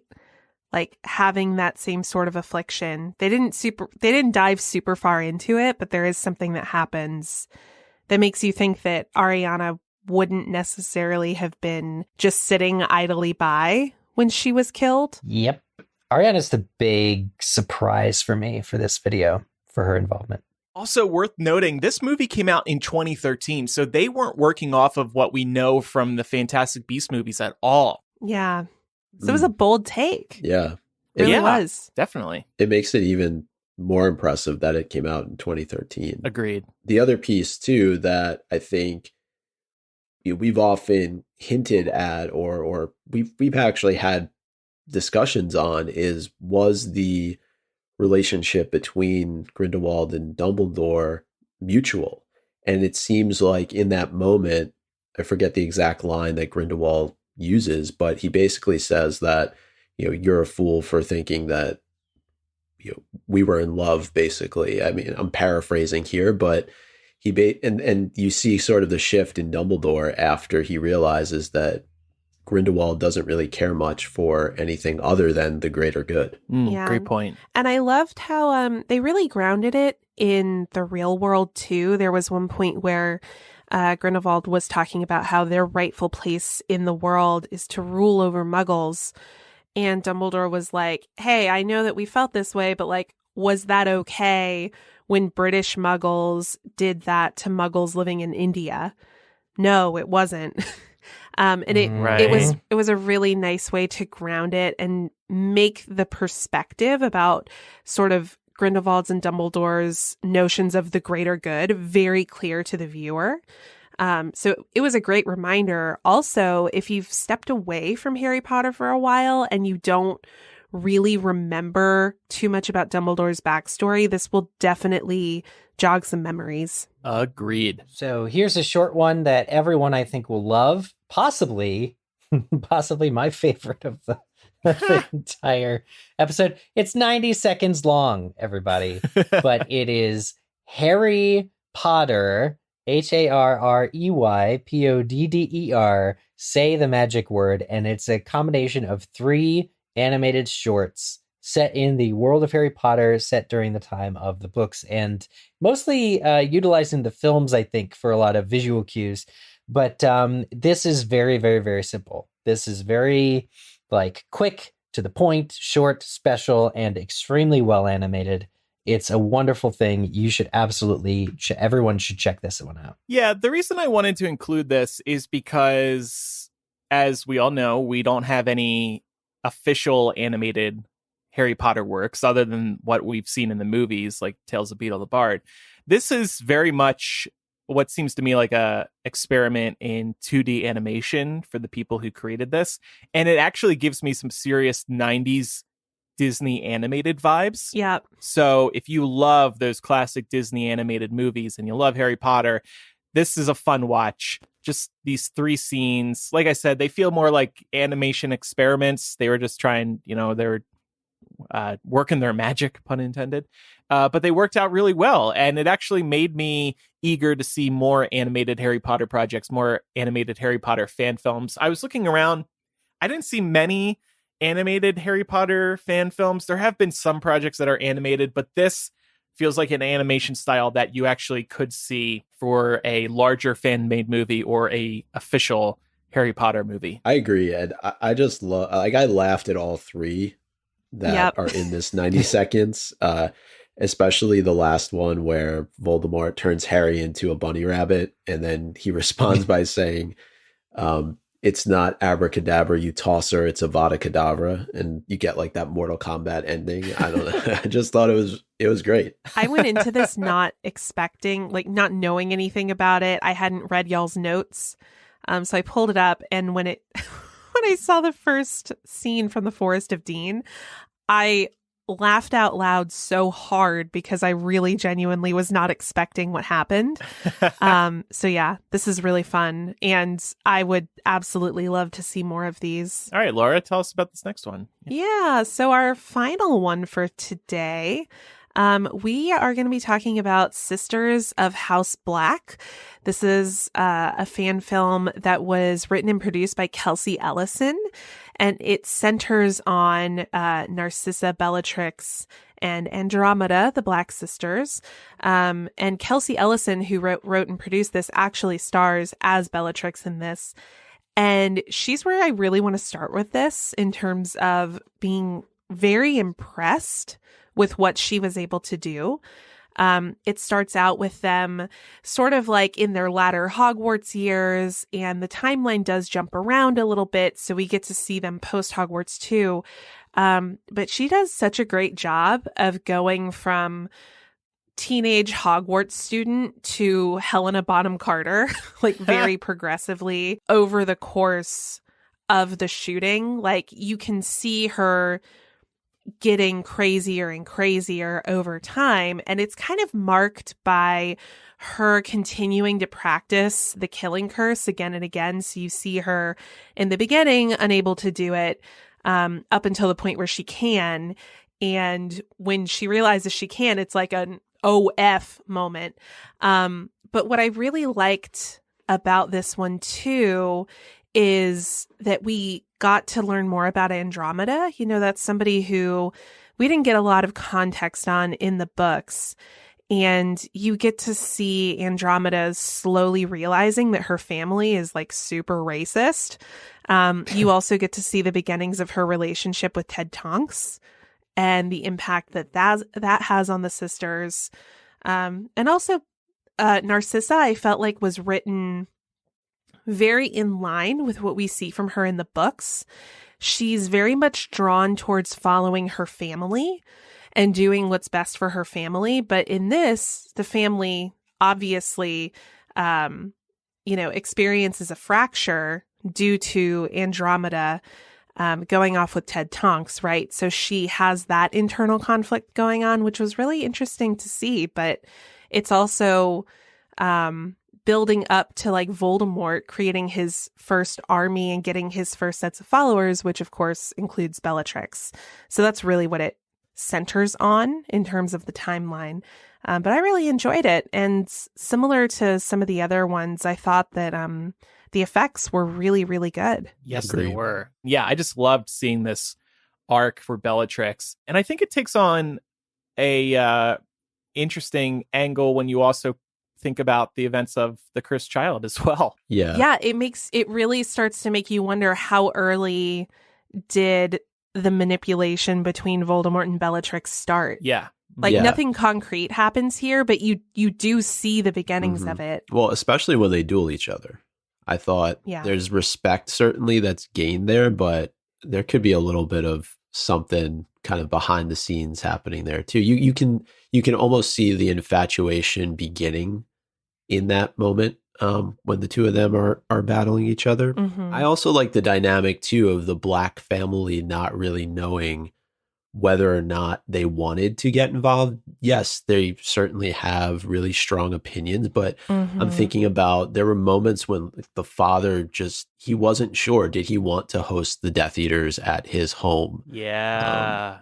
D: Like having that same sort of affliction. They didn't dive super far into it, but there is something that happens that makes you think that Ariana wouldn't necessarily have been just sitting idly by when she was killed.
B: Yep. Ariana's the big surprise for me for this video, for her involvement.
A: Also worth noting, this movie came out in 2013, so they weren't working off of what we know from the Fantastic Beasts movies at all.
D: Yeah. So it was a bold take.
C: Yeah.
D: It really was.
A: Definitely.
C: It makes it even more impressive that it came out in 2013.
A: Agreed.
C: The other piece, too, that I think we've often hinted at or we've actually had discussions on was the relationship between Grindelwald and Dumbledore mutual. And it seems like in that moment, I forget the exact line that Grindelwald uses, but he basically says that, you're a fool for thinking that, we were in love, basically. I mean, I'm paraphrasing here, but and you see sort of the shift in Dumbledore after he realizes that Grindelwald doesn't really care much for anything other than the greater good.
A: Great point.
D: And I loved how they really grounded it in the real world, too. There was one point where Grindelwald was talking about how their rightful place in the world is to rule over Muggles. And Dumbledore was like, hey, I know that we felt this way, but like, was that okay when British Muggles did that to Muggles living in India? No, it wasn't. And it was a really nice way to ground it and make the perspective about sort of Grindelwald's and Dumbledore's notions of the greater good very clear to the viewer. So it was a great reminder. Also, if you've stepped away from Harry Potter for a while and you don't really remember too much about Dumbledore's backstory, this will definitely jog some memories.
A: Agreed.
B: So here's a short one that everyone I think will love. Possibly my favorite of the entire episode. It's 90 seconds long, everybody. But it is Harry Potter, HarreyPodder, say the magic word. And it's a combination of 3 animated shorts set in the world of Harry Potter, set during the time of the books, and mostly utilizing the films, I think, for a lot of visual cues. But this is very, very, very simple. This is very quick, to the point, short, special, and extremely well animated. It's a wonderful thing. You should everyone should check this one out.
A: Yeah, the reason I wanted to include this is because, as we all know, we don't have any official animated Harry Potter works other than what we've seen in the movies, like Tales of Beetle the Bard. This is very much what seems to me like a experiment in 2D animation for the people who created this. And it actually gives me some serious 90s Disney animated vibes.
D: Yeah.
A: So if you love those classic Disney animated movies and you love Harry Potter, this is a fun watch. Just these 3 scenes. Like I said, they feel more like animation experiments. They were just trying, they were working their magic, pun intended. But they worked out really well. And it actually made me eager to see more animated Harry Potter projects, more animated Harry Potter fan films. I was looking around. I didn't see many animated Harry Potter fan films. There have been some projects that are animated, but this feels like an animation style that you actually could see for a larger fan-made movie or a official Harry Potter movie.
C: I agree, Ed. I just love, I laughed at all 3 that are in this 90 seconds, especially the last one where Voldemort turns Harry into a bunny rabbit, and then he responds by saying, it's not abracadabra, you tosser, it's Avada Kedavra, and you get like that Mortal Kombat ending. I don't know. I just thought it was great.
D: I went into this not expecting, not knowing anything about it. I hadn't read y'all's notes. So I pulled it up, and when I saw the first scene from the Forest of Dean, I laughed out loud so hard because I really genuinely was not expecting what happened. So yeah, this is really fun, and I would absolutely love to see more of these.
A: All right, Laura, tell us about this next one.
D: Yeah, so our final one for today, we are going to be talking about Sisters of House Black. This is a fan film that was written and produced by Kelsey Ellison, and it centers on Narcissa, Bellatrix, and Andromeda, the Black sisters. And Kelsey Ellison, who wrote and produced this, actually stars as Bellatrix in this. And she's where I really want to start with this in terms of being very impressed with what she was able to do. It starts out with them sort of like in their latter Hogwarts years, and the timeline does jump around a little bit, so we get to see them post Hogwarts too. But she does such a great job of going from teenage Hogwarts student to Helena Bonham Carter, like very progressively over the course of the shooting. Like, you can see her getting crazier and crazier over time, and it's kind of marked by her continuing to practice the killing curse again and again. So you see her in the beginning unable to do it, up until the point where she can, and when she realizes she can, it's like an OF moment. But what I really liked about this one too is that we got to learn more about Andromeda. You know, that's somebody who we didn't get a lot of context on in the books. And you get to see Andromeda slowly realizing that her family is like super racist. You also get to see the beginnings of her relationship with Ted Tonks and the impact that has on the sisters. And also Narcissa, I felt like was written very in line with what we see from her in the books. She's very much drawn towards following her family and doing what's best for her family. But in this, the family obviously, experiences a fracture due to Andromeda going off with Ted Tonks, right? So she has that internal conflict going on, which was really interesting to see. But it's also building up to like Voldemort creating his first army and getting his first sets of followers, which of course includes Bellatrix. So that's really what it centers on in terms of the timeline. But I really enjoyed it. And similar to some of the other ones, I thought that the effects were really, really good.
A: Yes, they were. Yeah, I just loved seeing this arc for Bellatrix. And I think it takes on a interesting angle when you also think about the events of the Cursed Child as well.
D: Yeah, it really starts to make you wonder, how early did the manipulation between Voldemort and Bellatrix start?
A: Yeah.
D: Nothing concrete happens here, but you do see the beginnings of it.
C: Well, especially when they duel each other. I thought there's respect certainly that's gained there, but there could be a little bit of something kind of behind the scenes happening there too. You can almost see the infatuation beginning in that moment when the two of them are battling each other.
D: Mm-hmm.
C: I also like the dynamic too of the Black family not really knowing whether or not they wanted to get involved. Yes, they certainly have really strong opinions, but I'm thinking about, there were moments when the father he wasn't sure. Did he want to host the Death Eaters at his home?
A: Yeah.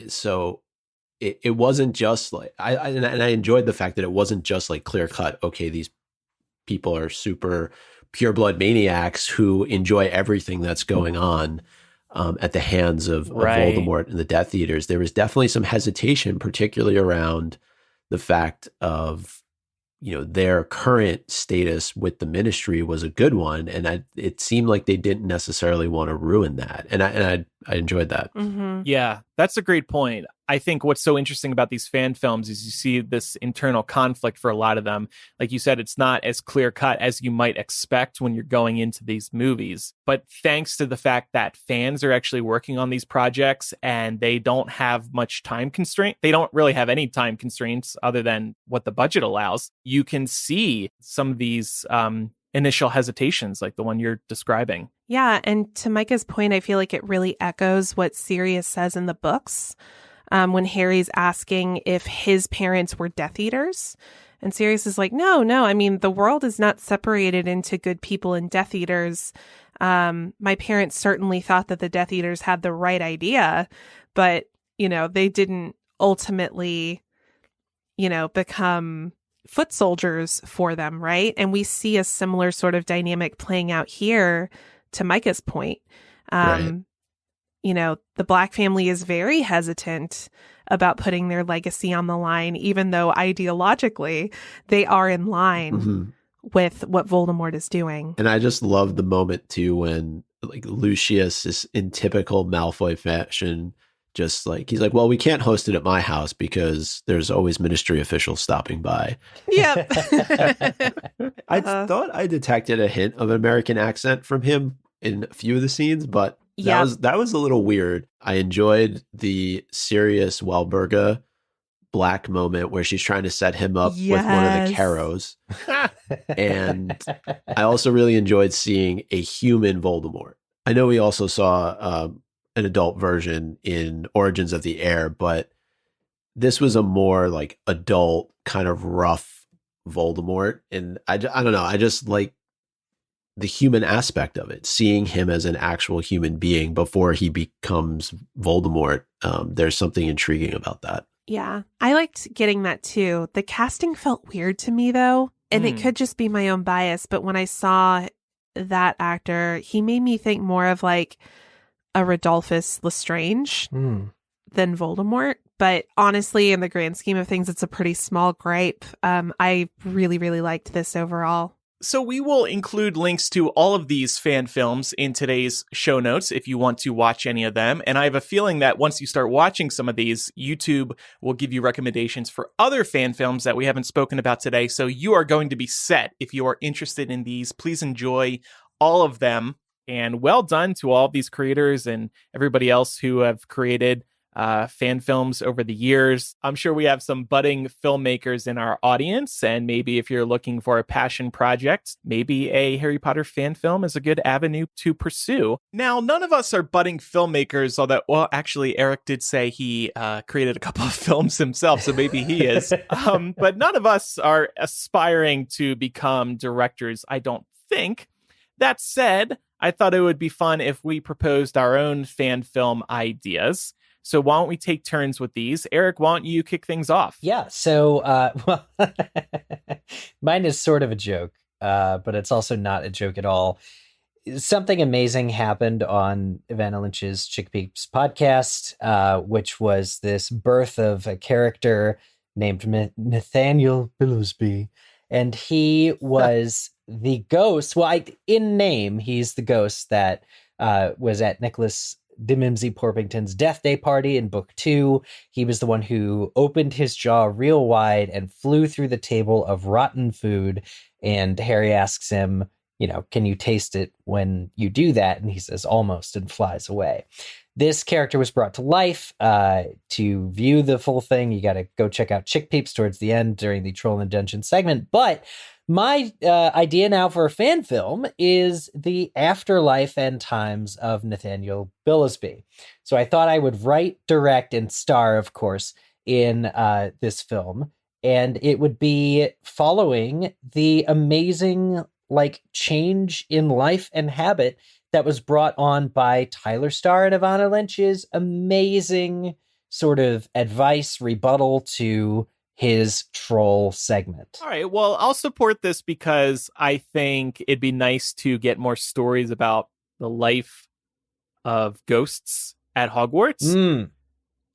C: So it wasn't just like, I enjoyed the fact that it wasn't just like clear cut, okay, these people are super pureblood maniacs who enjoy everything that's going on at the hands of Voldemort and the Death Eaters. There was definitely some hesitation, particularly around the fact of, their current status with the Ministry was a good one, and it seemed like they didn't necessarily want to ruin that, and I enjoyed that.
D: Mm-hmm.
A: Yeah, that's a great point. I think what's so interesting about these fan films is you see this internal conflict for a lot of them. Like you said, it's not as clear cut as you might expect when you're going into these movies. But thanks to the fact that fans are actually working on these projects and they don't have much time constraint, they don't really have any time constraints other than what the budget allows. You can see some of these initial hesitations, like the one you're describing.
D: Yeah, and to Micah's point, I feel like it really echoes what Sirius says in the books. When Harry's asking if his parents were Death Eaters. And Sirius is like, no, I mean, the world is not separated into good people and Death Eaters. My parents certainly thought that the Death Eaters had the right idea, but, they didn't ultimately, become foot soldiers for them, right? And we see a similar sort of dynamic playing out here, to Micah's point.
C: Right.
D: The Black family is very hesitant about putting their legacy on the line, even though ideologically they are in line with what Voldemort is doing.
C: And I just love the moment too when like Lucius is in typical Malfoy fashion Just like, he's like, well, we can't host it at my house because there's always ministry officials stopping by.
D: Yep.
C: I thought I detected a hint of an American accent from him in a few of the scenes, but that was a little weird. I enjoyed the serious Walburga Black moment where she's trying to set him up with one of the Caros. And I also really enjoyed seeing a human Voldemort. I know we also saw an adult version in Origins of the Heir, but this was a more like adult kind of rough Voldemort. And I don't know. I just like the human aspect of it, seeing him as an actual human being before he becomes Voldemort. There's something intriguing about that.
D: Yeah, I liked getting that too. The casting felt weird to me though, and it could just be my own bias, but when I saw that actor, he made me think more of like a Rodolphus Lestrange than Voldemort. But honestly, in the grand scheme of things, it's a pretty small gripe. I really, really liked this overall.
A: So we will include links to all of these fan films in today's show notes if you want to watch any of them. And I have a feeling that once you start watching some of these, YouTube will give you recommendations for other fan films that we haven't spoken about today. So you are going to be set if you are interested in these. Please enjoy all of them. And well done to all of these creators and everybody else who have created fan films over the years. I'm sure we have some budding filmmakers in our audience, and maybe if you're looking for a passion project, maybe a Harry Potter fan film is a good avenue to pursue. Now, none of us are budding filmmakers, although, well, actually, Eric did say he created a couple of films himself, so maybe he is. But none of us are aspiring to become directors, I don't think. That said, I thought it would be fun if we proposed our own fan film ideas. So why don't we take turns with these? Eric, why don't you kick things off?
B: Yeah, so, well, mine is sort of a joke, but it's also not a joke at all. Something amazing happened on Evanna Lynch's ChickPeeps podcast, which was this birth of a character named Nathaniel Billowsby. And he was the ghost. Well, in name, he's the ghost that was at Nicholas de Mimsy Porpington's death day party in book 2. He was the one who opened his jaw real wide and flew through the table of rotten food. And Harry asks him, can you taste it when you do that? And he says, almost, and flies away. This character was brought to life. To view the full thing, you got to go check out ChickPeeps towards the end during the Troll and Dungeon segment. But my idea now for a fan film is the afterlife and times of Nathaniel Billowsby. So I thought I would write, direct, and star, of course, in this film. And it would be following the amazing change in life and habit that was brought on by Tyler Starr and Evanna Lynch's amazing sort of advice rebuttal to his troll segment.
A: All right, well, I'll support this because I think it'd be nice to get more stories about the life of ghosts at Hogwarts.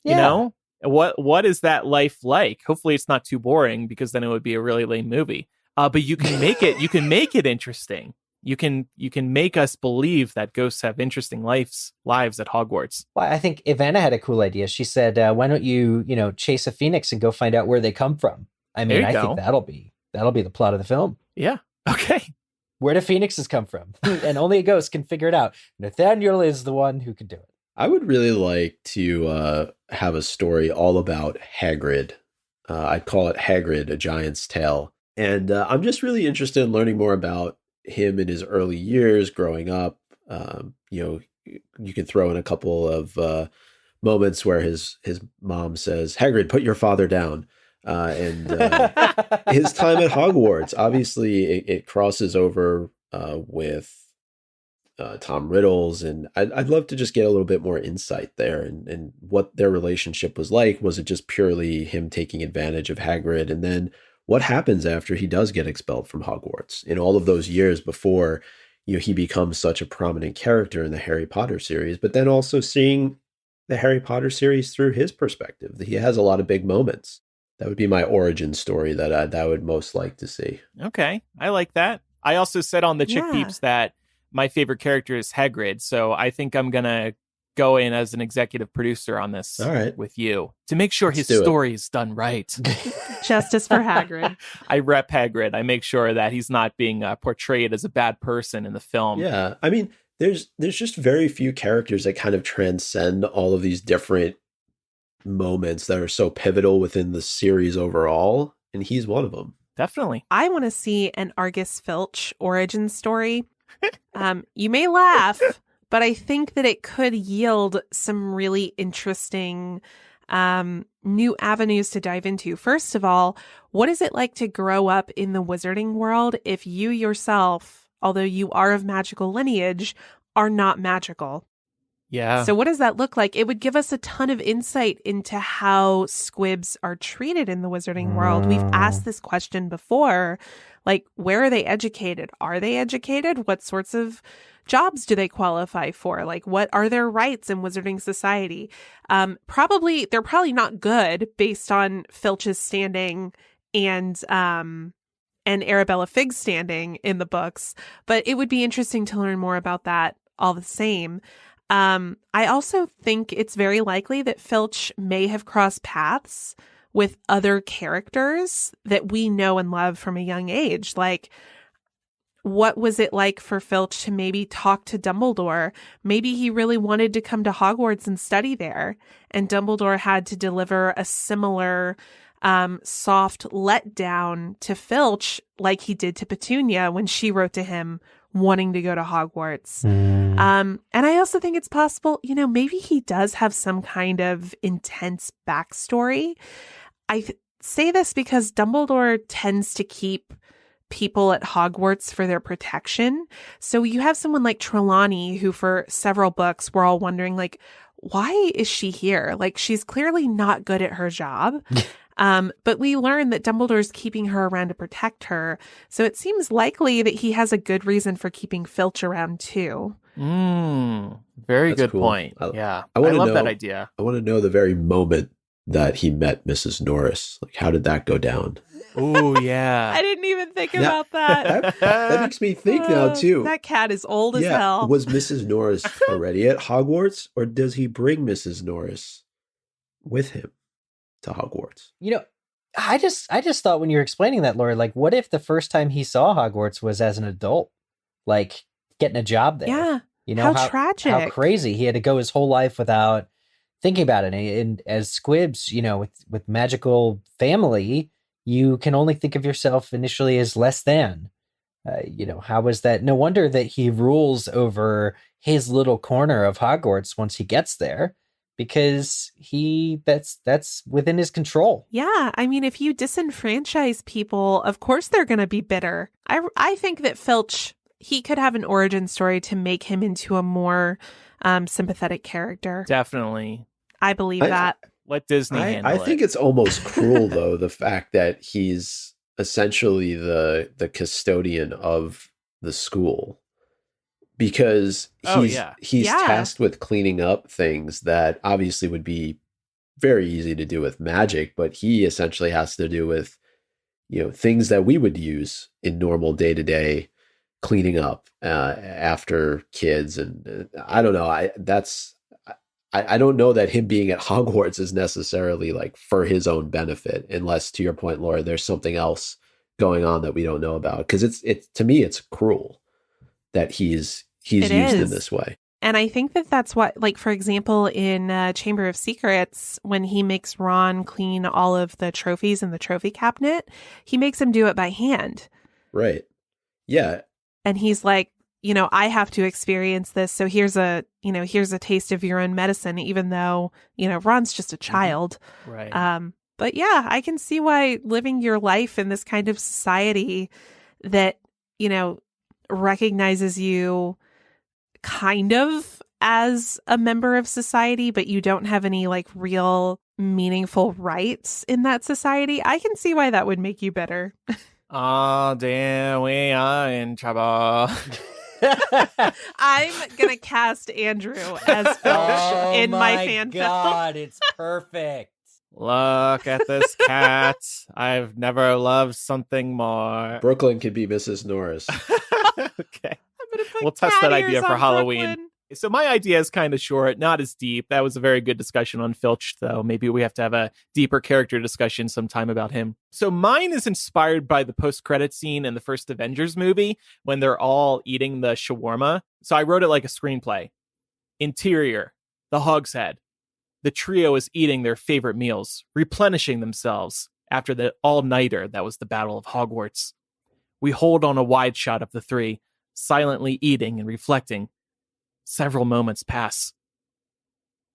B: Yeah.
A: What is that life like? Hopefully it's not too boring, because then it would be a really lame movie. But you can make it interesting. You can make us believe that ghosts have interesting lives at Hogwarts.
B: Well, I think Evanna had a cool idea. She said, why don't you, chase a phoenix and go find out where they come from? I mean, I think that'll be the plot of the film.
A: Yeah. Okay.
B: Where do phoenixes come from? And only a ghost can figure it out. Nathaniel is the one who can do it.
C: I would really like to have a story all about Hagrid. I'd call it Hagrid, A Giant's Tale. And I'm just really interested in learning more about him in his early years growing up. You can throw in a couple of moments where his mom says, Hagrid, put your father down. And his time at Hogwarts, obviously it crosses over with Tom Riddle's, and I'd love to just get a little bit more insight there and what their relationship was like. Was it just purely him taking advantage of Hagrid? And then what happens after he does get expelled from Hogwarts in all of those years before, he becomes such a prominent character in the Harry Potter series, but then also seeing the Harry Potter series through his perspective. He has a lot of big moments. That would be my origin story that I would most like to see.
A: Okay. I like that. I also said on the ChickPeeps that my favorite character is Hagrid. So I think I'm going to go in as an executive producer on this
C: All right.
A: with you to make sure his
C: do it.
A: story is done right.
D: Justice for Hagrid.
A: I rep Hagrid. I make sure that he's not being portrayed as a bad person in the film.
C: Yeah. I mean, there's just very few characters that kind of transcend all of these different moments that are so pivotal within the series overall. And he's one of them.
A: Definitely.
D: I want to see an Argus Filch origin story. You may laugh, but I think that it could yield some really interesting new avenues to dive into. First of all, what is it like to grow up in the wizarding world if you yourself, although you are of magical lineage, are not magical?
A: Yeah.
D: So what does that look like? It would give us a ton of insight into how squibs are treated in the wizarding world. We've asked this question before, like, where are they educated? Are they educated? What sorts of jobs do they qualify for? Like, what are their rights in wizarding society? They're probably not good based on Filch's standing and Arabella Figg's standing in the books, but it would be interesting to learn more about that all the same. I also think it's very likely that Filch may have crossed paths with other characters that we know and love from a young age. Like, what was it like for Filch to maybe talk to Dumbledore? Maybe he really wanted to come to Hogwarts and study there, and Dumbledore had to deliver a similar soft letdown to Filch like he did to Petunia when she wrote to him wanting to go to Hogwarts. And I also think it's possible, maybe he does have some kind of intense backstory. I say this because Dumbledore tends to keep people at Hogwarts for their protection. So you have someone like Trelawney, who for several books we're all wondering, like, why is she here? Like, she's clearly not good at her job. But we learn that Dumbledore's keeping her around to protect her. So it seems likely that he has a good reason for keeping Filch around too.
A: Very
C: That's
A: good
C: cool.
A: point.
C: I
A: I love
C: know,
A: that idea.
C: I want to know the very moment that he met Mrs. Norris. Like, how did that go down?
A: Oh, yeah.
D: I didn't even think about that.
C: That makes me think now, too.
D: That cat is old as hell.
C: Was Mrs. Norris already at Hogwarts, or does he bring Mrs. Norris with him to Hogwarts?
B: I just thought when you were explaining that, Laura, like, what if the first time he saw Hogwarts was as an adult, like getting a job there?
D: Yeah. How tragic.
B: How crazy. He had to go his whole life without thinking about it. And as squibs, with magical family, you can only think of yourself initially as less than. How was that? No wonder that he rules over his little corner of Hogwarts once he gets there, because that's within his control.
D: Yeah, I mean, if you disenfranchise people, of course they're going to be bitter. I think that Filch, he could have an origin story to make him into a more sympathetic character.
A: Definitely.
D: I believe that.
A: Let Disney handle it.
C: I think it's almost cruel, though, the fact that he's essentially the custodian of the school, because he's tasked with cleaning up things that obviously would be very easy to do with magic, but he essentially has to do with things that we would use in normal day-to-day cleaning up after kids. And I don't know, I don't know that him being at Hogwarts is necessarily like for his own benefit, unless, to your point, Laura, there's something else going on that we don't know about. Because it's to me, it's cruel that he's used in this way.
D: And I think that's what, like, for example, in Chamber of Secrets, when he makes Ron clean all of the trophies in the trophy cabinet, he makes him do it by hand.
C: Right. Yeah.
D: And he's like, I have to experience this. So here's a taste of your own medicine, even though, Ron's just a child.
A: Right.
D: But yeah, I can see why living your life in this kind of society that, recognizes you kind of as a member of society, but you don't have any like real meaningful rights in that society. I can see why that would make you bitter.
A: Oh, damn, we are in trouble.
D: I'm gonna cast Andrew as Filch in my fan film.
B: God, it's perfect.
A: Look at this cat. I've never loved something more.
C: Brooklyn could be Mrs. Norris.
A: Okay. We'll test that idea for Halloween. So my idea is kind of short, not as deep. That was a very good discussion on Filch, though. Maybe we have to have a deeper character discussion sometime about him. So mine is inspired by the post-credit scene in the first Avengers movie when they're all eating the shawarma. So I wrote it like a screenplay. Interior, the Hogshead. The trio is eating their favorite meals, replenishing themselves after the all-nighter that was the Battle of Hogwarts. We hold on a wide shot of the three, silently eating and reflecting. Several moments pass.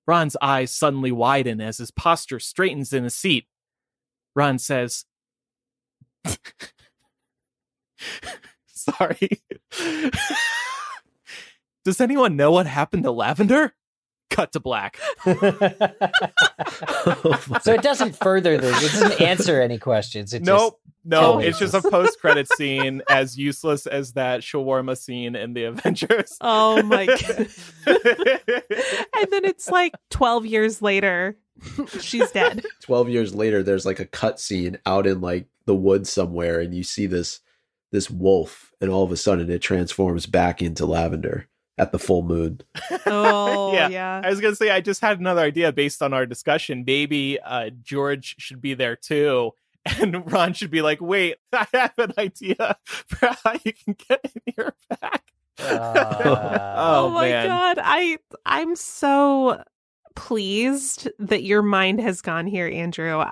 A: Ron's eyes suddenly widen as his posture straightens in his seat. Ron says, sorry. Does anyone know what happened to Lavender? Cut to black.
B: So it doesn't further this. It doesn't answer any questions.
A: No, it's just a post-credit scene as useless as that shawarma scene in the Avengers.
D: Oh my god. And then it's like 12 years later, she's dead.
C: 12 years later, there's like a cut scene out in like the woods somewhere, and you see this wolf, and all of a sudden it transforms back into Lavender at the full moon.
D: Oh, yeah.
A: I was going to say, I just had another idea based on our discussion. Maybe George should be there too. And Ron should be like, wait, I have an idea for how you can get in here back.
D: Oh my God. I'm so pleased that your mind has gone here, Andrew.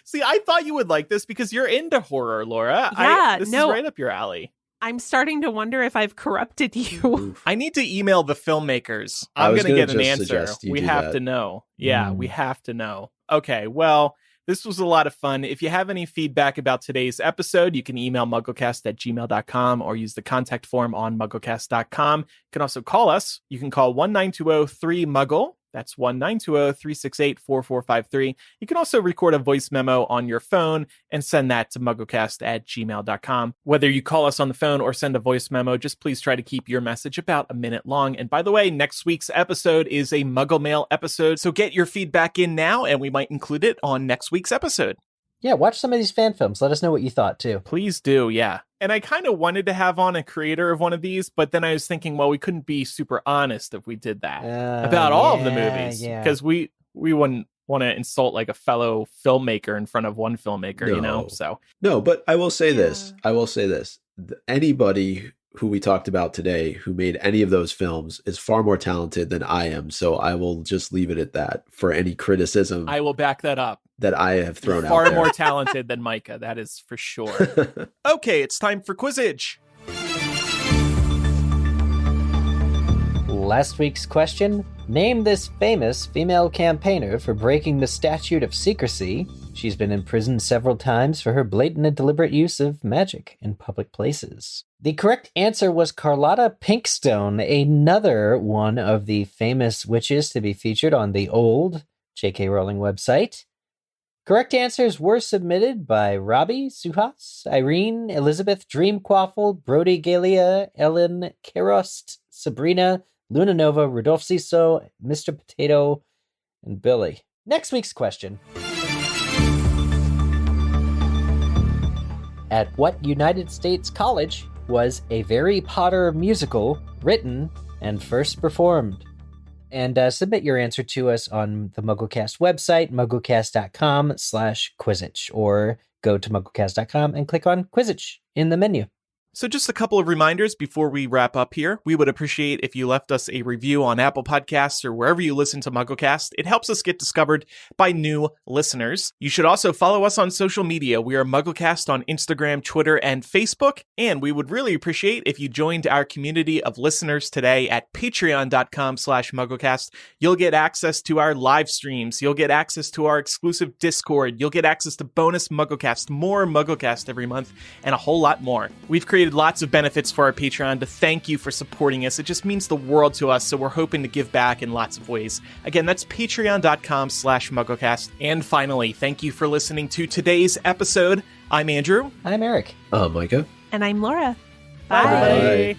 A: See, I thought you would like this because you're into horror, Laura.
D: Yeah,
A: this is right up your alley.
D: I'm starting to wonder if I've corrupted you.
A: I need to email the filmmakers. I'm going to get an answer. We have to know. Yeah, we have to know. Okay, well, this was a lot of fun. If you have any feedback about today's episode, you can email MuggleCast@gmail.com or use the contact form on MuggleCast.com. You can also call us. You can call 1-920-3-MUGGLE. That's 1-920-368-4453. You can also record a voice memo on your phone and send that to MuggleCast@gmail.com. Whether you call us on the phone or send a voice memo, just please try to keep your message about a minute long. And by the way, next week's episode is a Muggle Mail episode, so get your feedback in now, and we might include it on next week's episode.
B: Yeah, watch some of these fan films. Let us know what you thought, too.
A: Please do, yeah. And I kind of wanted to have on a creator of one of these, but then I was thinking, well, we couldn't be super honest if we did that about all of the movies. Because we wouldn't want to insult like a fellow filmmaker in front of one filmmaker, you know? So
C: no, but I will say this. Anybody who we talked about today who made any of those films is far more talented than I am. So I will just leave it at that for any criticism.
A: I will back that up.
C: That I have thrown out
A: far
C: there.
A: More talented than Micah, that is for sure. Okay, it's time for Quizzage.
B: Last week's question, name this famous female campaigner for breaking the statute of secrecy. She's been imprisoned several times for her blatant and deliberate use of magic in public places. The correct answer was Carlotta Pinkstone, another one of the famous witches to be featured on the old J.K. Rowling website. Correct answers were submitted by Robbie, Suhas, Irene, Elizabeth, Dreamquaffle, Brody Galia, Ellen, Kerost, Sabrina, Luna Nova, Rudolph Ciso, Mr. Potato, and Billy. Next week's question. At what United States college was A Very Potter Musical written and first performed? And submit your answer to us on the MuggleCast website, MuggleCast.com/Quizzitch, or go to MuggleCast.com and click on Quizzitch in the menu.
A: So just a couple of reminders before we wrap up here. We would appreciate if you left us a review on Apple Podcasts or wherever you listen to MuggleCast. It helps us get discovered by new listeners. You should also follow us on social media. We are MuggleCast on Instagram, Twitter, and Facebook. And we would really appreciate if you joined our community of listeners today at patreon.com/MuggleCast. You'll get access to our live streams. You'll get access to our exclusive Discord. You'll get access to bonus MuggleCast, more MuggleCast every month, and a whole lot more. We've created lots of benefits for our Patreon to thank you for supporting us. It just means the world to us, so we're hoping to give back in lots of ways. Again, that's patreon.com/MuggleCast. And finally, thank you for listening to today's episode. I'm Andrew.
B: I'm Eric.
C: Micah.
D: And I'm Laura.
A: Bye. Bye.